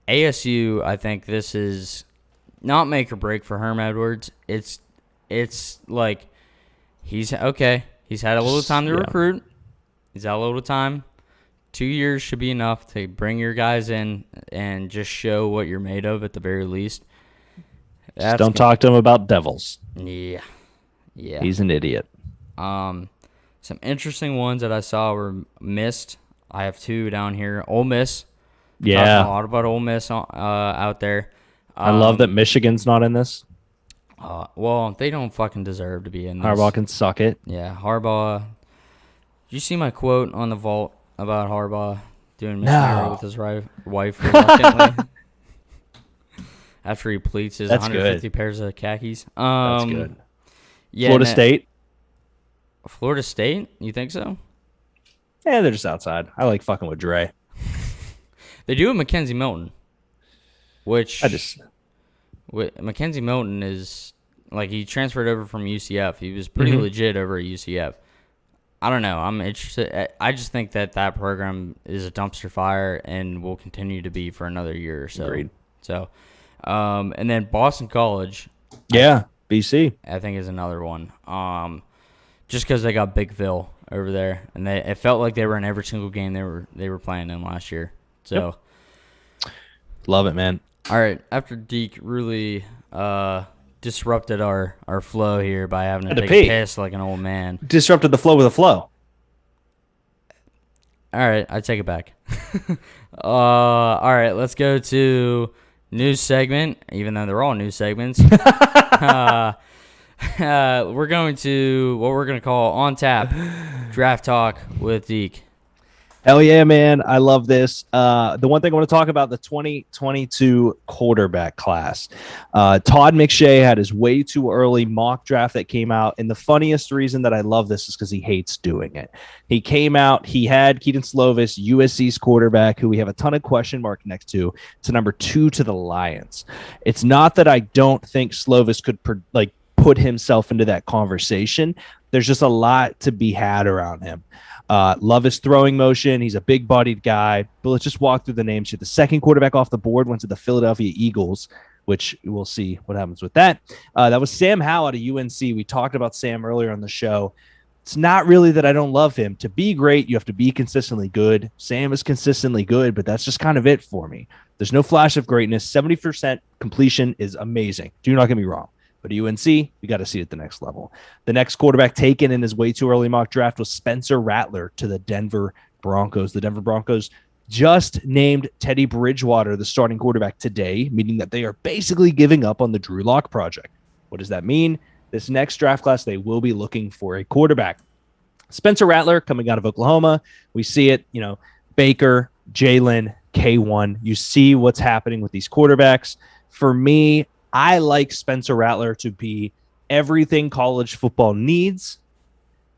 ASU, I think this is not make or break for Herm Edwards. It's it's like he's had a little time to recruit. He's had a little time. 2 years should be enough to bring your guys in and just show what you're made of at the very least. Just don't talk to him about Devils. Yeah. He's an idiot. Some interesting ones that I saw were missed. I have 2 down here. Ole Miss. Yeah. Talking a lot about Ole Miss out there. I love that Michigan's not in this. Well, they don't fucking deserve to be in this. Harbaugh can suck it. Yeah, Harbaugh. Did you see my quote on the vault about Harbaugh doing missionary with his wife reluctantly? After he pleats his 150 pairs of khakis. That's good. Yeah, Florida State? Florida State? You think so? Yeah, they're just outside. I like fucking with Dre. They do have Mackenzie Milton, which Mackenzie Milton is like he transferred over from UCF. He was pretty legit over at UCF. I don't know. I'm interested. I just think that program is a dumpster fire and will continue to be for another year or so. Agreed. So, and then Boston College. Yeah, BC. I think is another one. Just because they got Big Phil over there, and it felt like they were in every single game they were playing in last year. So, love it, man. All right, after Deke really disrupted our flow here by having to take a piss like an old man. Disrupted the flow with a flow. All right, I take it back. All right, let's go to news segment, even though they're all news segments. We're going to what we're going to call On Tap Draft Talk with Deke. Hell yeah, man. I love this. The one thing I want to talk about, the 2022 quarterback class. Todd McShay had his way too early mock draft that came out. And the funniest reason that I love this is because he hates doing it. He came out, he had Keaton Slovis, USC's quarterback, who we have a ton of question mark next to number 2 to the Lions. It's not that I don't think Slovis could put himself into that conversation. There's just a lot to be had around him. Love his throwing motion. He's a big-bodied guy. But let's just walk through the names here. The second quarterback off the board went to the Philadelphia Eagles, which we'll see what happens with that. That was Sam Howell out of UNC. We talked about Sam earlier on the show. It's not really that I don't love him. To be great, you have to be consistently good. Sam is consistently good, but that's just kind of it for me. There's no flash of greatness. 70% completion is amazing. Do not get me wrong. But at UNC, we got to see it at the next level. The next quarterback taken in his way too early mock draft was Spencer Rattler to the Denver Broncos. The Denver Broncos just named Teddy Bridgewater the starting quarterback today, meaning that they are basically giving up on the Drew Lock project. What does that mean? This next draft class, they will be looking for a quarterback. Spencer Rattler coming out of Oklahoma. We see it, Baker, Jalen, K1. You see what's happening with these quarterbacks. For me, I like Spencer Rattler to be everything college football needs.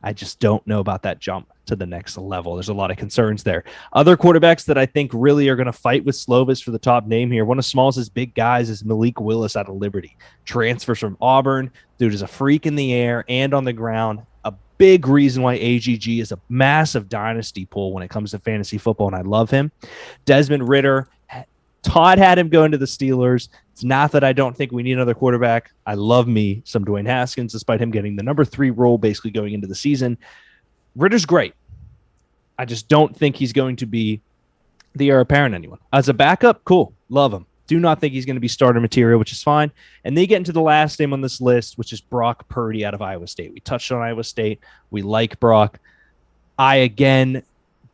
I just don't know about that jump to the next level. There's a lot of concerns there. Other quarterbacks that I think really are going to fight with Slovis for the top name here. One of Smalls' big guys is Malik Willis out of Liberty. Transfers from Auburn. Dude is a freak in the air and on the ground. A big reason why AGG is a massive dynasty pool when it comes to fantasy football, and I love him. Desmond Ridder. Todd had him going to the Steelers. It's not that I don't think we need another quarterback. I love me some Dwayne Haskins, despite him getting the number 3 role basically going into the season. Ritter's great. I just don't think he's going to be the heir apparent anyone. As a backup, cool. Love him. Do not think he's going to be starter material, which is fine. And they get into the last name on this list, which is Brock Purdy out of Iowa State. We touched on Iowa State. We like Brock. I, again,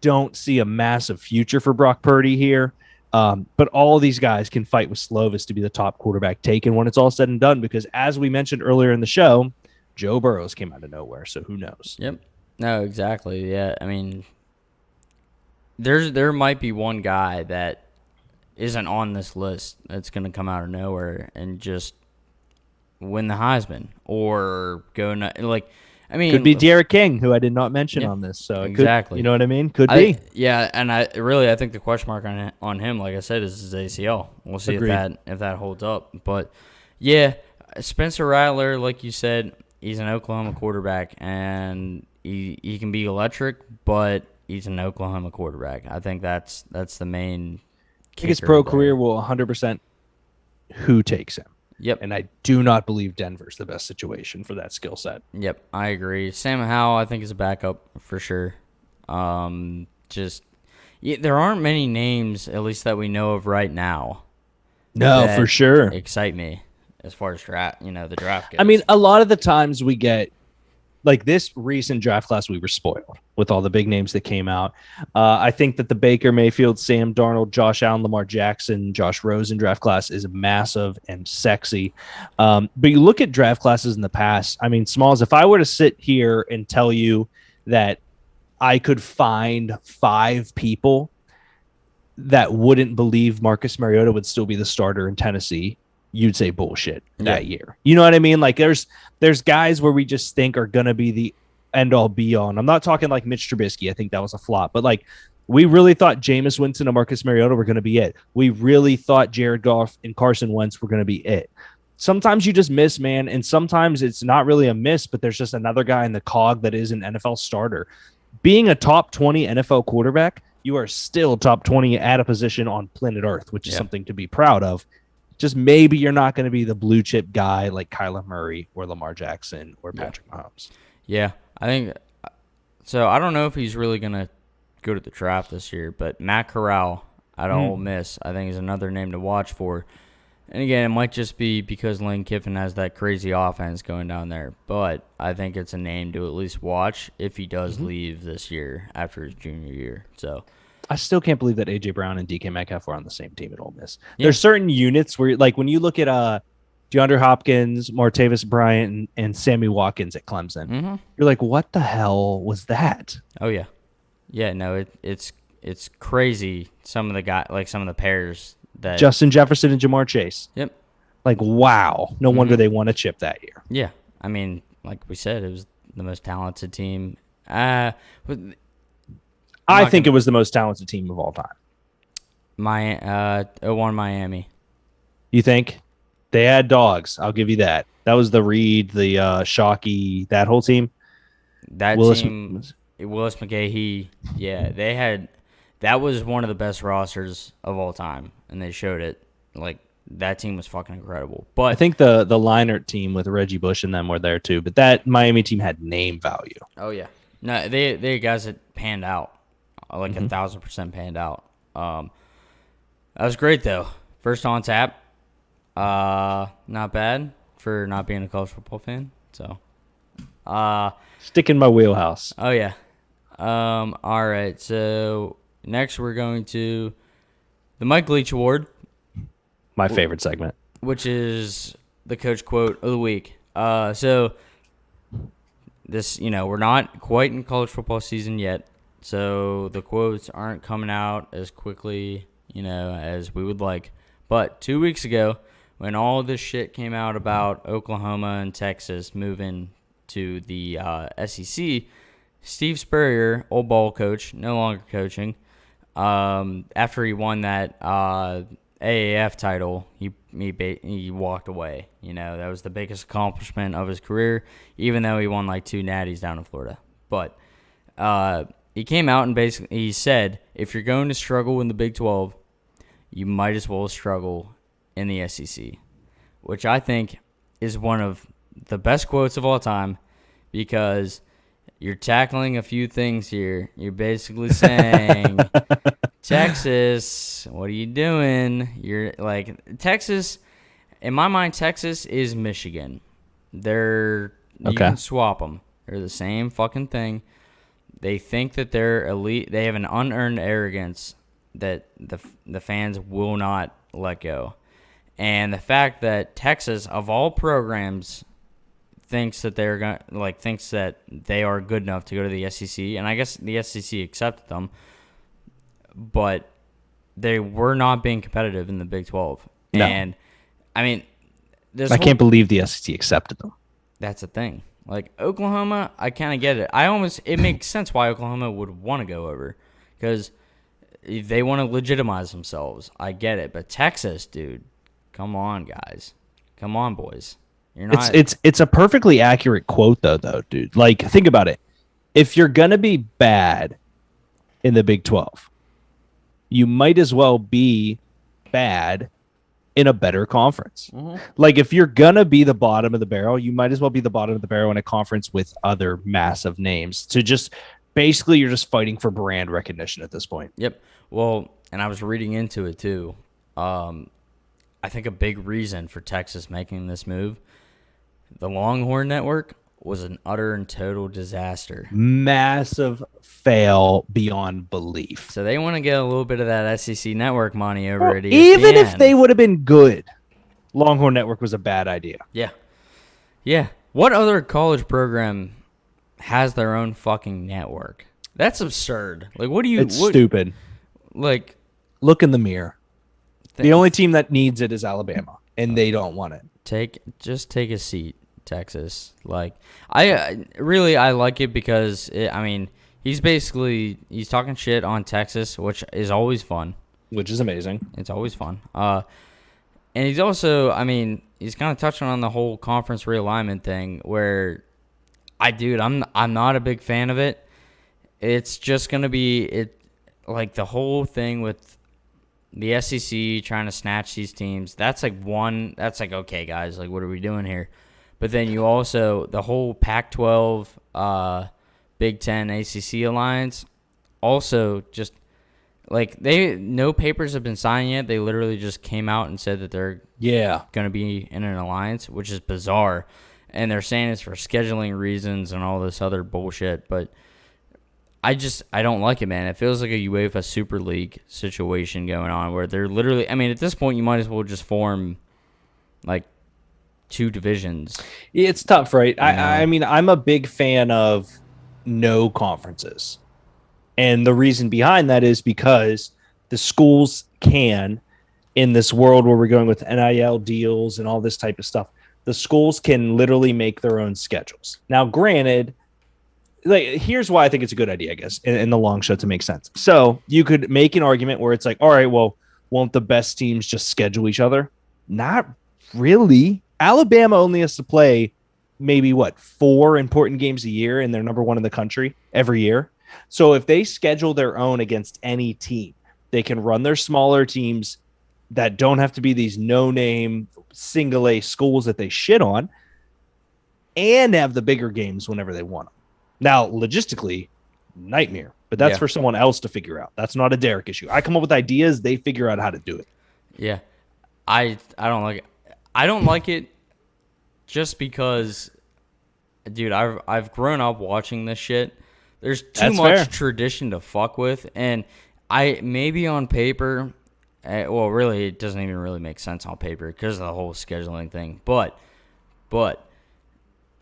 don't see a massive future for Brock Purdy here. But all of these guys can fight with Slovis to be the top quarterback taken when it's all said and done, because as we mentioned earlier in the show, Joe Burrows came out of nowhere, so who knows? Yep. No, exactly. Yeah, I mean, there might be one guy that isn't on this list that's going to come out of nowhere and just win the Heisman or go could be Derek King, who I did not mention on this. So exactly, you know what I mean? Could be. Yeah, and I think the question mark on him, like I said, is his ACL. We'll see if that holds up. But yeah, Spencer Rattler, like you said, he's an Oklahoma quarterback, and he can be electric, but he's an Oklahoma quarterback. I think that's the main. I think his pro career will 100% who takes him. Yep. And I do not believe Denver's the best situation for that skill set. Yep, I agree. Sam Howell, I think, is a backup for sure. There aren't many names, at least that we know of right now. No, for sure. Excite me as far as the draft goes. I mean, a lot of the times we get, like this recent draft class, we were spoiled with all the big names that came out. I think that the Baker Mayfield, Sam Darnold, Josh Allen, Lamar Jackson, Josh Rosen draft class is massive and sexy. But you look at draft classes in the past. I mean, Smalls, if I were to sit here and tell you that I could find 5 people that wouldn't believe Marcus Mariota would still be the starter in Tennessee, you'd say bullshit that year. You know what I mean? Like there's guys where we just think are going to be the end all be all. And I'm not talking like Mitch Trubisky. I think that was a flop, but like we really thought Jameis Winston and Marcus Mariota were going to be it. We really thought Jared Goff and Carson Wentz were going to be it. Sometimes you just miss, man. And sometimes it's not really a miss, but there's just another guy in the cog that is an NFL starter. Being a top 20 NFL quarterback, you are still top 20 at a position on planet Earth, which is something to be proud of. Just maybe you're not going to be the blue chip guy like Kyler Murray or Lamar Jackson or Patrick Mahomes. Yeah, I think so. I don't know if he's really going to go to the draft this year, but Matt Corral out of Ole Miss, I think, is another name to watch for. And again, it might just be because Lane Kiffin has that crazy offense going down there, but I think it's a name to at least watch if he does leave this year after his junior year. So I still can't believe that A.J. Brown and DK Metcalf were on the same team at Ole Miss. Yeah. There's certain units where, like, when you look at DeAndre Hopkins, Martavis Bryant, and Sammy Watkins at Clemson, you're like, what the hell was that? Oh, yeah. Yeah, no, it's crazy. Some of the pairs that Justin Jefferson and Jamar Chase. Yep. Like, wow. No wonder they won a chip that year. Yeah. I mean, like we said, it was the most talented team. I think it was the most talented team of all time. 01 Miami. You think? They had dogs. I'll give you that. That was the Reed, the Shockey, that whole team. Willis McGahee. Yeah, that was one of the best rosters of all time, and they showed it. Like, that team was fucking incredible. But I think the Leinart team with Reggie Bush and them were there too, but that Miami team had name value. Oh, yeah. No, they had guys that panned out. Like 1,000% panned out. That was great though. First on tap. Not bad for not being a college football fan. So, stick in my wheelhouse. Oh yeah. All right. So next we're going to the Mike Leach Award. My favorite segment, which is the coach quote of the week. So this, we're not quite in college football season yet. So the quotes aren't coming out as quickly, as we would like. But 2 weeks ago, when all this shit came out about Oklahoma and Texas moving to the SEC, Steve Spurrier, old ball coach, no longer coaching, after he won that AAF title, he walked away. That was the biggest accomplishment of his career, even though he won like 2 natties down in Florida. But he came out and basically he said, if you're going to struggle in the Big 12, you might as well struggle in the SEC, which I think is one of the best quotes of all time because you're tackling a few things here. You're basically saying, Texas, what are you doing? You're like, Texas, in my mind, Texas is Michigan. You can swap them. They're the same fucking thing. They think that they're elite. They have an unearned arrogance that the fans will not let go. And the fact that Texas, of all programs, thinks that they are good enough to go to the SEC, and I guess the SEC accepted them, but they were not being competitive in the Big 12. No. And I mean, I can't believe the SEC accepted them. That's the thing. Like, Oklahoma, I kind of get it. It makes sense why Oklahoma would want to go over because they want to legitimize themselves. I get it. But Texas, dude, come on, guys. Come on, boys. You're not. It's a perfectly accurate quote, though, dude. Like, think about it. If you're going to be bad in the Big 12, you might as well be bad in a better conference. Mm-hmm. Like if you're going to be the bottom of the barrel, you might as well be the bottom of the barrel in a conference with other massive names to just basically you're just fighting for brand recognition at this point. Yep. Well, and I was reading into it too. I think a big reason for Texas making this move, the Longhorn Network was an utter and total disaster. Massive fail beyond belief. So they want to get a little bit of that SEC network money over at ESPN. Even if they would have been good, Longhorn Network was a bad idea. Yeah. Yeah. What other college program has their own fucking network? That's absurd. Like, what do you... It's stupid. Like... Look in the mirror. The only team that needs it is Alabama, and they don't want it. Just take a seat, Texas. Like, I like it because, he's talking shit on Texas, which is always fun. Which is amazing. It's always fun. And he's also, he's kind of touching on the whole conference realignment thing where, I'm not a big fan of it. It's just going to be, like, the whole thing with the SEC trying to snatch these teams. That's like, okay, guys, like, what are we doing here? But then you also, the whole Pac-12, Big Ten, ACC alliance, also just, like, no papers have been signed yet. They literally just came out and said that they're going to be in an alliance, which is bizarre. And they're saying it's for scheduling reasons and all this other bullshit. But I don't like it, man. It feels like a UEFA Super League situation going on where they're literally, at this point, you might as well just form, like, 2 divisions. It's tough, right? I'm a big fan of no conferences. And the reason behind that is because the schools can, in this world where we're going with NIL deals and all this type of stuff, the schools can literally make their own schedules. Now, granted, like, here's why I think it's a good idea, I guess, in the long shot to make sense. So you could make an argument where it's like, all right, well, won't the best teams just schedule each other? Not really. Alabama only has to play maybe 4 important games a year, and they're number 1 in the country every year. So if they schedule their own against any team, they can run their smaller teams that don't have to be these no-name single A schools that they shit on and have the bigger games whenever they want them. Now, logistically, nightmare, but that's for someone else to figure out. That's not a Derek issue. I come up with ideas, they figure out how to do it. Yeah. I don't like it. I don't like it just because, dude, I've grown up watching this shit. There's too much tradition to fuck with, and maybe on paper, well, really, it doesn't even really make sense on paper because of the whole scheduling thing. But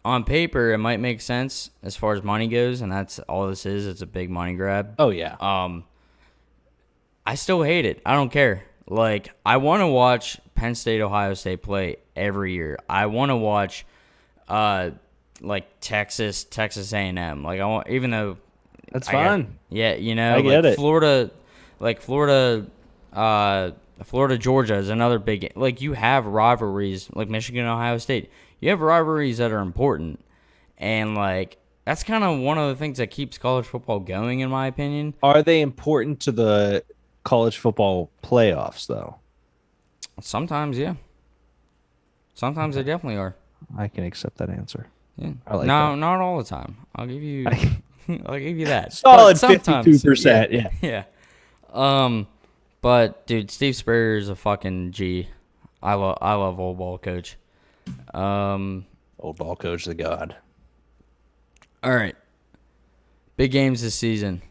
on paper, it might make sense as far as money goes, and that's all this is. It's a big money grab. Oh, yeah. I still hate it. I don't care. Like, I want to watch Penn State, Ohio State play every year. I want to watch, like, Texas A&M. Like, I want, even though that's fun. Yeah, I get it. Florida, Georgia is another big. Like, you have rivalries, like Michigan, Ohio State. You have rivalries that are important, and like that's kind of one of the things that keeps college football going, in my opinion. Are they important to the college football playoffs, though? Sometimes, yeah. Sometimes they definitely are. I can accept that answer. Yeah. I like no, that. not all the time. I'll give you. I'll give you that. Solid 52%. Yeah. But dude, Steve Spurrier is a fucking G. I love old ball coach. Old ball coach, the god. All right. Big games this season.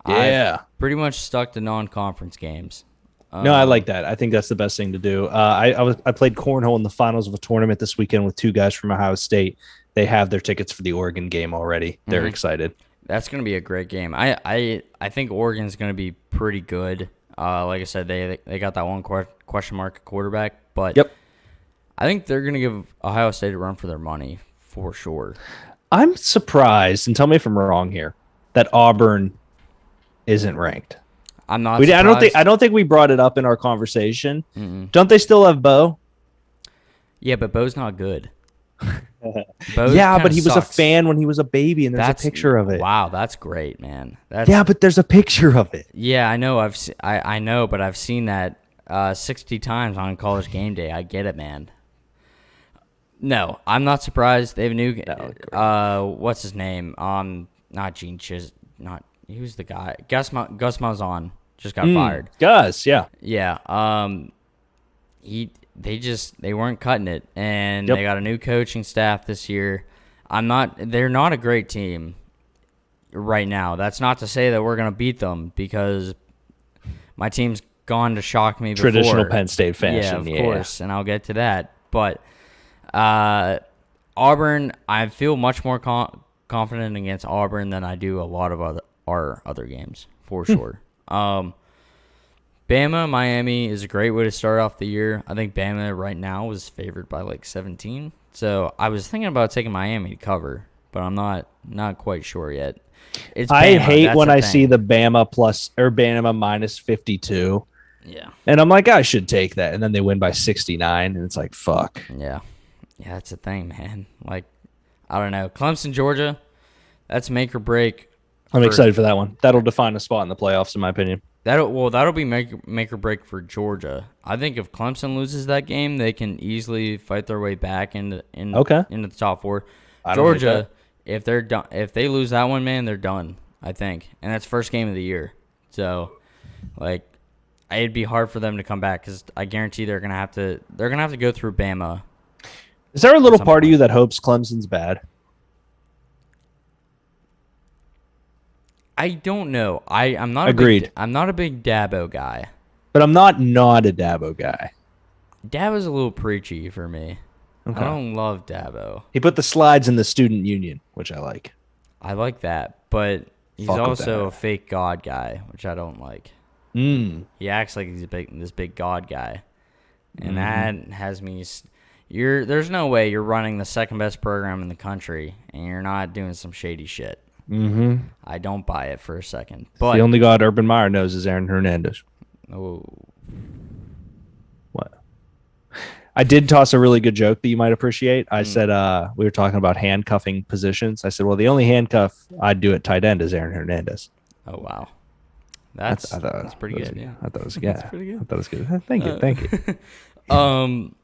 Yeah. I pretty much stuck to non-conference games. No, I like that. I think that's the best thing to do. I played cornhole in the finals of a tournament this weekend with 2 guys from Ohio State. They have their tickets for the Oregon game already. They're excited. That's going to be a great game. I think Oregon's going to be pretty good. Like I said, they got that one question mark quarterback, but I think they're going to give Ohio State a run for their money for sure. I'm surprised, and tell me if I'm wrong here, that Auburn isn't ranked. I'm not. I don't think we brought it up in our conversation. Don't they still have Bo? Yeah, but Bo's not good. Yeah, but he was a fan when he was a baby, and there's a picture of it. Wow, that's great, man. Yeah, but there's a picture of it. Yeah, I know. I know, but I've seen that 60 times on College Game Day. I get it, man. No, I'm not surprised. They have a new what's his name? Not Gene Chis, not who's the guy? Gus Malzahn just got fired. Gus, yeah. Yeah. They weren't cutting it, and they got a new coaching staff this year. They're not a great team right now. That's not to say that we're gonna beat them, because my team's gone to shock me before. Traditional Penn State fashion, yeah, of course, and I'll get to that. But Auburn, I feel much more confident against Auburn than I do a lot of our other games, for sure. Bama, Miami is a great way to start off the year. I think Bama right now is favored by like 17. So I was thinking about taking Miami to cover, but I'm not quite sure yet. I hate when I see the Bama plus or Bama minus 52. Yeah. And I'm like, I should take that. And then they win by 69. And it's like, fuck. Yeah. Yeah, that's the thing, man. Like, I don't know. Clemson, Georgia, that's make or break. I'm excited for that one. That'll define a spot in the playoffs, in my opinion. That'll be make or break for Georgia. I think if Clemson loses that game, they can easily fight their way back into the top four. Georgia, if they lose that one, man, they're done, I think. And that's first game of the year. So, like, it'd be hard for them to come back, because I guarantee they're gonna have to go through Bama. Is there a little part of you that hopes Clemson's bad? I don't know. I'm not Agreed. I'm not a big Dabo guy. But I'm not a Dabo guy. Dabo's a little preachy for me. Okay. I don't love Dabo. He put the slides in the student union, which I like. I like that, but he's also a fake God guy, which I don't like. He acts like he's this big God guy, and that has me. There's no way you're running the second best program in the country and you're not doing some shady shit. I don't buy it for a second. But the only God Urban Meyer knows is Aaron Hernandez. Oh, what? I did toss a really good joke that you might appreciate. I said we were talking about handcuffing positions. I said, well, the only handcuff I'd do at tight end is Aaron Hernandez. Oh wow, that's pretty good. Yeah, I thought it was That's pretty good. I thought it was good. Thank you.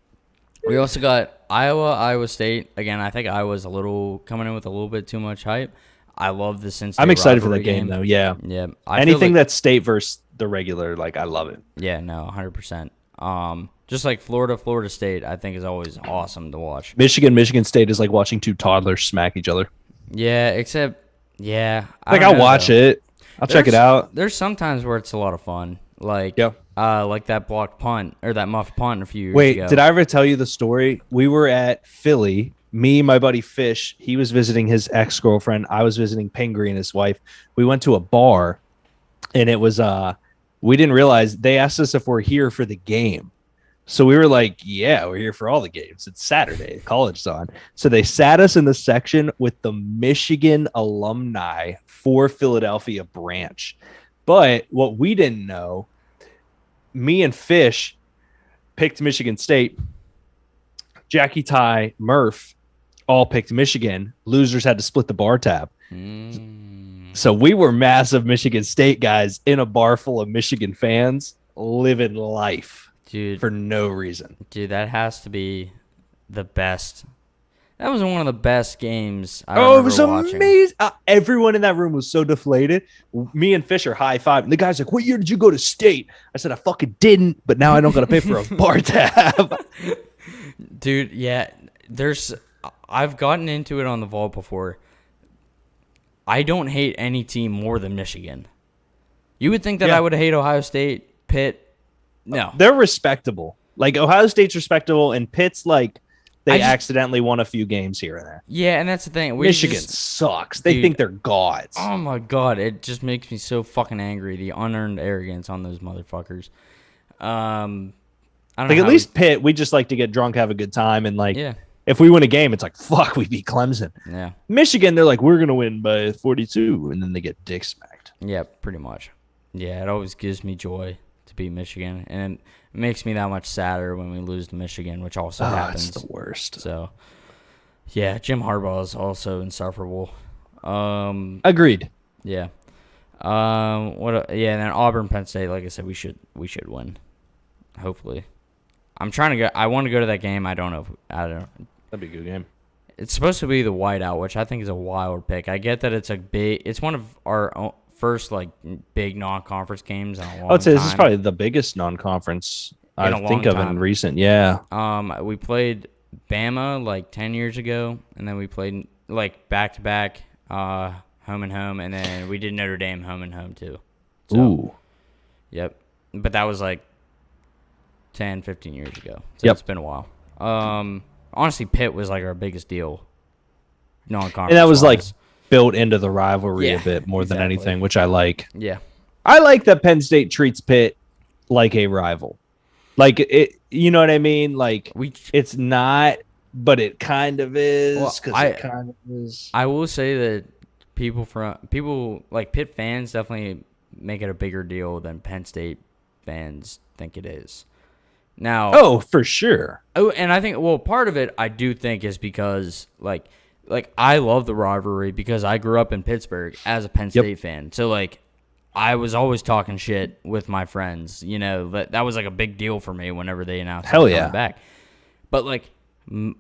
We also got Iowa State again. I think Iowa's coming in with a little bit too much hype. I love the Cincinnati. I'm excited for that game though. Yeah. Anything that's state versus the regular, like, I love it. Yeah, no, 100%. Just like Florida State, I think is always awesome to watch. Michigan State is like watching two toddlers smack each other. Yeah, except I'll watch it. I'll check it out. There's sometimes where it's a lot of fun. Like that blocked punt or that muffed punt a few years ago. Wait, did I ever tell you the story? We were at Philly. Me, my buddy Fish, he was visiting his ex-girlfriend. I was visiting Pingree and his wife. We went to a bar, and it was we didn't realize they asked us if we're here for the game. So we were like, yeah, we're here for all the games. It's Saturday. College's on. So they sat us in the section with the Michigan alumni for Philadelphia branch. But what we didn't know, me and Fish picked Michigan State. Jackie, Ty, Murph all picked Michigan. Losers had to split the bar tab. So we were massive Michigan State guys in a bar full of Michigan fans living life, dude, for no reason. Dude, that has to be the best. That was one of the best games I remember watching. It was amazing. Everyone in that room was so deflated. Me and Fisher high-fived. And the guy's like, what year did you go to state? I said, I fucking didn't, but now I don't got to pay for a bar tab. Dude, yeah, I've gotten into it on the vault before. I don't hate any team more than Michigan. You would think that I would hate Ohio State, Pitt. No. They're respectable. Like, Ohio State's respectable, and Pitt's like, they accidentally won a few games here and there. Yeah, and that's the thing. Michigan sucks. They think they're gods. Oh, my God. It just makes me so fucking angry, the unearned arrogance on those motherfuckers. I don't know. Like, at least Pitt, we just like to get drunk, have a good time, and like, if we win a game, it's like, fuck, we beat Clemson. Yeah. Michigan, they're like, we're going to win by 42, and then they get dick smacked. Yeah, pretty much. Yeah, it always gives me joy to beat Michigan, and it makes me that much sadder when we lose to Michigan, which also happens. It's the worst. So, yeah, Jim Harbaugh is also insufferable. Agreed. Yeah. And then Auburn, Penn State, like I said, we should win. hopefully. I'm trying to go. I want to go to that game. I don't know. That'd be a good game. It's supposed to be the whiteout, which I think is a wild pick. I get that it's one of our first like big non-conference games in a long time. I would say this is probably the biggest non-conference I think of in recent. Yeah. We played Bama like 10 years ago, and then we played like back-to-back home and home, and then we did Notre Dame home and home too. So, Ooh. Yep. But that was like 10, 15 years ago. So It's been a while. Honestly, Pitt was like our biggest deal. Non-conference. And that was like built into the rivalry a bit more than anything, which I like. Yeah. I like that Penn State treats Pitt like a rival. Like it, you know what I mean? Like it's not, but it kind of is because it kind of is. I will say that people like Pitt fans definitely make it a bigger deal than Penn State fans think it is. Now, for sure. Oh, and I think part of it I do think is because like I love the rivalry because I grew up in Pittsburgh as a Penn State fan. So like I was always talking shit with my friends. You know, that was like a big deal for me whenever they announced coming back. But like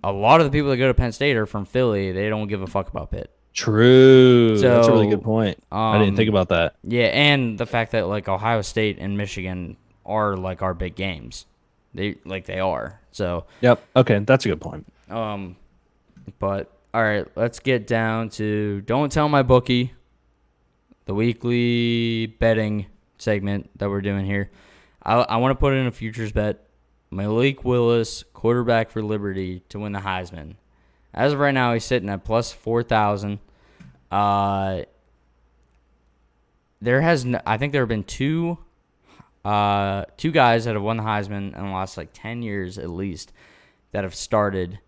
a lot of the people that go to Penn State are from Philly. They don't give a fuck about Pitt. True. So, that's a really good point. I didn't think about that. Yeah, and the fact that like Ohio State and Michigan are like our big games. They are. So yep. Okay, that's a good point. But all right, let's get down to Don't Tell My Bookie, the weekly betting segment that we're doing here. I want to put in a futures bet. Malik Willis, quarterback for Liberty, to win the Heisman. As of right now, he's sitting at plus 4,000. I think there have been two guys that have won the Heisman in the last like 10 years at least that have started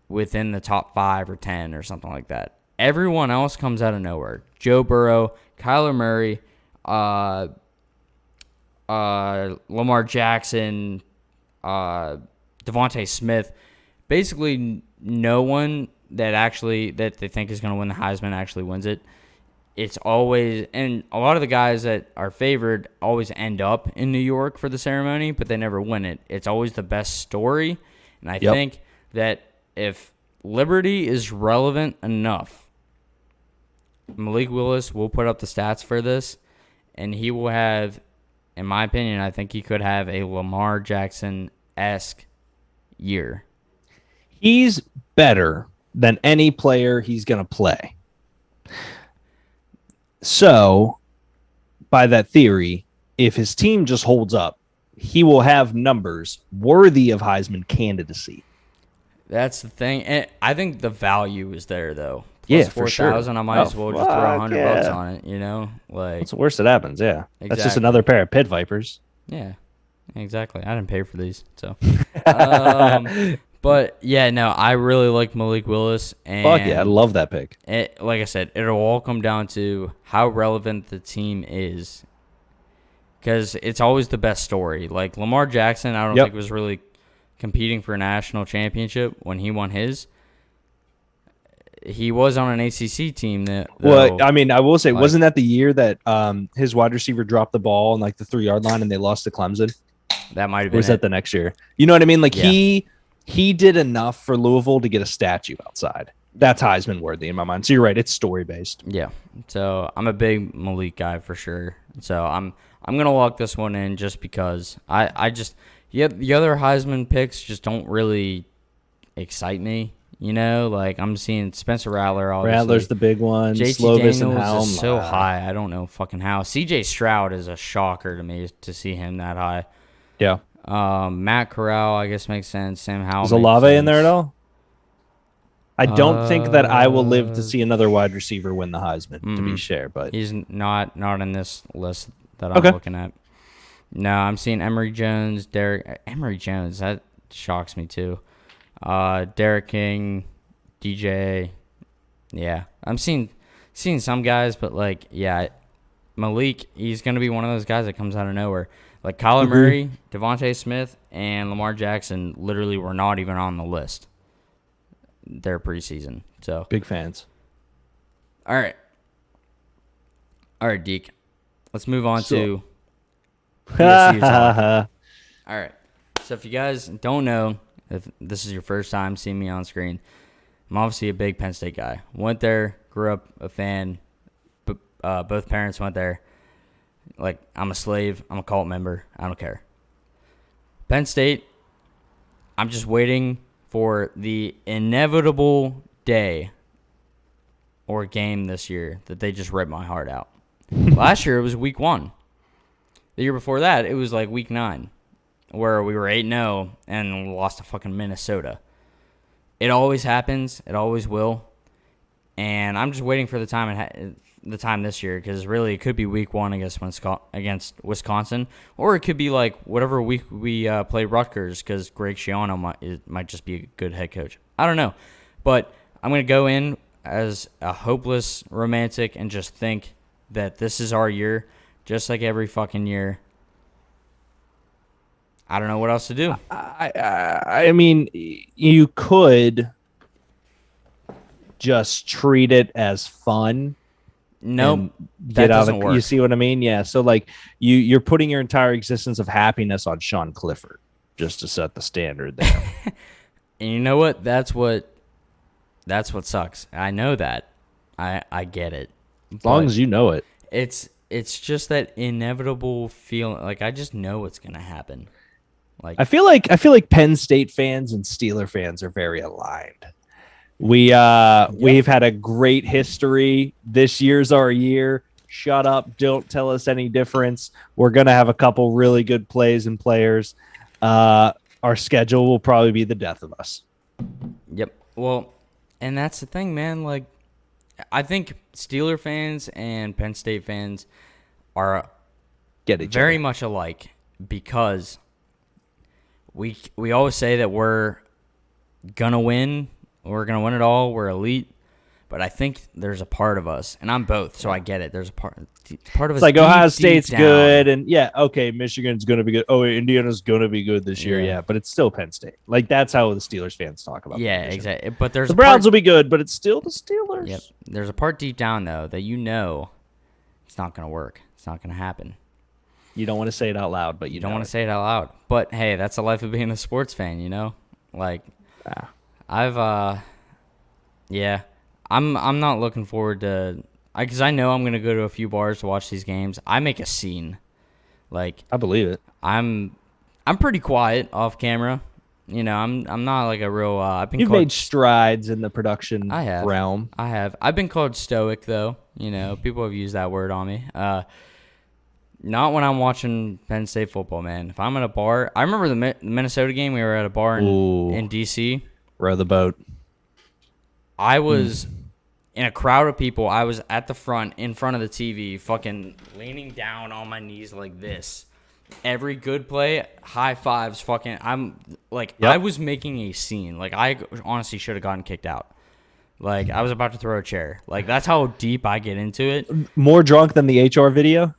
within the top 5 or 10 or something like that. Everyone else comes out of nowhere. Joe Burrow, Kyler Murray, Lamar Jackson, Devontae Smith. Basically, no one that they think is going to win the Heisman actually wins it. It's always, and a lot of the guys that are favored always end up in New York for the ceremony, but they never win it. It's always the best story. And I think that if Liberty is relevant enough, Malik Willis will put up the stats for this, and he will have, in my opinion, I think he could have a Lamar Jackson-esque year. He's better than any player he's going to play. So, by that theory, if his team just holds up, he will have numbers worthy of Heisman candidacy. That's the thing. And I think the value is there, though. Plus 4,000, I might as well just throw $100 on it, you know? Like, what's the worst that happens? Yeah. Exactly. That's just another pair of Pit Vipers. Yeah, exactly. I didn't pay for these, so. But, yeah, no, I really like Malik Willis. And fuck yeah, I love that pick. Like I said, it'll all come down to how relevant the team is. Because it's always the best story. Like, Lamar Jackson, I don't think was really competing for a national championship when he won his. He was on an ACC team that. Well, I mean, I will say, wasn't that the year that his wide receiver dropped the ball on like the 3-yard line and they lost to Clemson? That might have been. Or was that the next year? You know what I mean? Like he did enough for Louisville to get a statue outside. That's Heisman worthy in my mind. So you're right; it's story based. Yeah. So I'm a big Malik guy for sure. So I'm gonna lock this one in just because I just the other Heisman picks just don't really excite me. You know, like I'm seeing Spencer Rattler. Obviously. Rattler's the big one. JT Slovis Daniels and Helm is so high. I don't know fucking how. CJ Stroud is a shocker to me to see him that high. Yeah. Matt Corral, I guess, makes sense. Sam Howell. Is Olave in there at all? I don't think that I will live to see another wide receiver win the Heisman, to be fair, but he's not in this list that I'm looking at. No, I'm seeing Emory Jones, Emory Jones, that shocks me too. Derek King, DJ. Yeah. I'm seeing some guys, but like, yeah, Malik, he's gonna be one of those guys that comes out of nowhere. Like Kyler Murray, Devontae Smith, and Lamar Jackson literally were not even on the list. Their preseason. So big fans. All right, Deke. Let's move on to PSU talk. All right. So if you guys don't know, if this is your first time seeing me on screen, I'm obviously a big Penn State guy. Went there, grew up a fan. Both parents went there. Like, I'm a slave. I'm a cult member. I don't care. Penn State, I'm just waiting for the inevitable day or game this year that they just rip my heart out. Last year, it was week 1. The year before that, it was like week 9, where we were 8-0 and lost to fucking Minnesota. It always happens. It always will. And I'm just waiting for the time this year, because really it could be week 1 against Wisconsin, or it could be like whatever week we play Rutgers, because Greg Schiano might just be a good head coach. I don't know. But I'm going to go in as a hopeless romantic and just think that this is our year, just like every fucking year. I don't know what else to do. I mean, you could just treat it as fun. Nope, that doesn't work. You see what I mean? Yeah. So like you're putting your entire existence of happiness on Sean Clifford just to set the standard there. And you know what? That's what sucks. I know that. I get it. As long as you know it. It's just that inevitable feeling. Like, I just know what's gonna happen. Like, I feel like Penn State fans and Steeler fans are very aligned. We've had a great history. This year's our year. Shut up. Don't tell us any difference. We're going to have a couple really good plays and players. Our schedule will probably be the death of us. Yep. Well, and that's the thing, man. Like, I think Steeler fans and Penn State fans are very much alike, because we always say that we're going to win. We're going to win it all. We're elite. But I think there's a part of us, and I'm both, so I get it. There's a part of us. It's like Ohio State's good, and yeah, okay, Michigan's going to be good. Oh, Indiana's going to be good this year, yeah, but it's still Penn State. Like, that's how the Steelers fans talk about. Yeah, exactly. But there's the Browns will be good, but it's still the Steelers. Yep. There's a part deep down though that it's not going to work. It's not going to happen. You don't want to say it out loud, but you don't want to say it out loud. But hey, that's the life of being a sports fan, you know? Like, I'm not looking forward to, because I know I'm going to go to a few bars to watch these games. I make a scene. Like, I believe it. I'm pretty quiet off camera. You know, I'm not like a real. You've made strides in the production realm. I have. I've been called stoic though. You know, people have used that word on me. Not when I'm watching Penn State football, man. If I'm at a bar, I remember the Minnesota game. We were at a bar in DC. Row the boat. I was in a crowd of people. I was at the front, in front of the TV, fucking leaning down on my knees like this. Every good play, high fives, fucking. I'm like, I was making a scene. Like, I honestly should have gotten kicked out. Like, I was about to throw a chair. Like, that's how deep I get into it. More drunk than the HR video?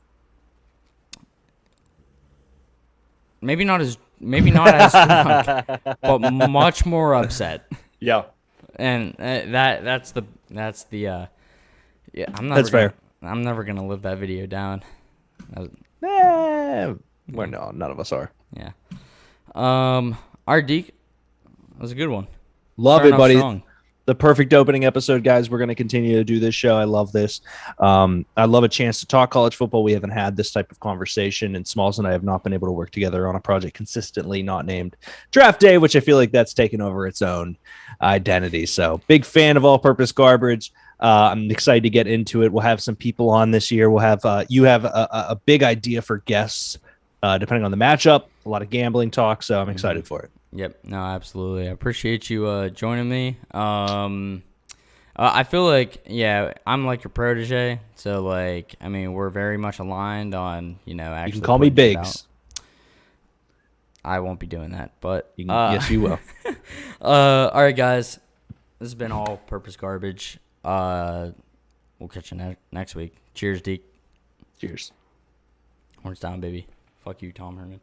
Maybe not as drunk, but much more upset. Yeah. And that's the yeah. That's fair. I'm never gonna live that video down. Well, no, none of us are. Yeah. Our Deke was a good one. Love it, buddy. Strong. The perfect opening episode, guys. We're going to continue to do this show. I love this. I love a chance to talk college football. We haven't had this type of conversation, and Smalls and I have not been able to work together on a project consistently, not named Draft Day, which I feel like that's taken over its own identity. So big fan of all-purpose garbage. I'm excited to get into it. We'll have some people on this year. We'll have you have a big idea for guests, depending on the matchup. A lot of gambling talk, so I'm excited for it. Yep. No, absolutely. I appreciate you joining me. I feel like, I'm like your protege. So, like, I mean, we're very much aligned on, actually. You can call me Biggs. I won't be doing that, but. Yes, you will. All right, guys. This has been all purpose garbage. We'll catch you next week. Cheers, Deke. Cheers. Horns down, baby. Fuck you, Tom Herman.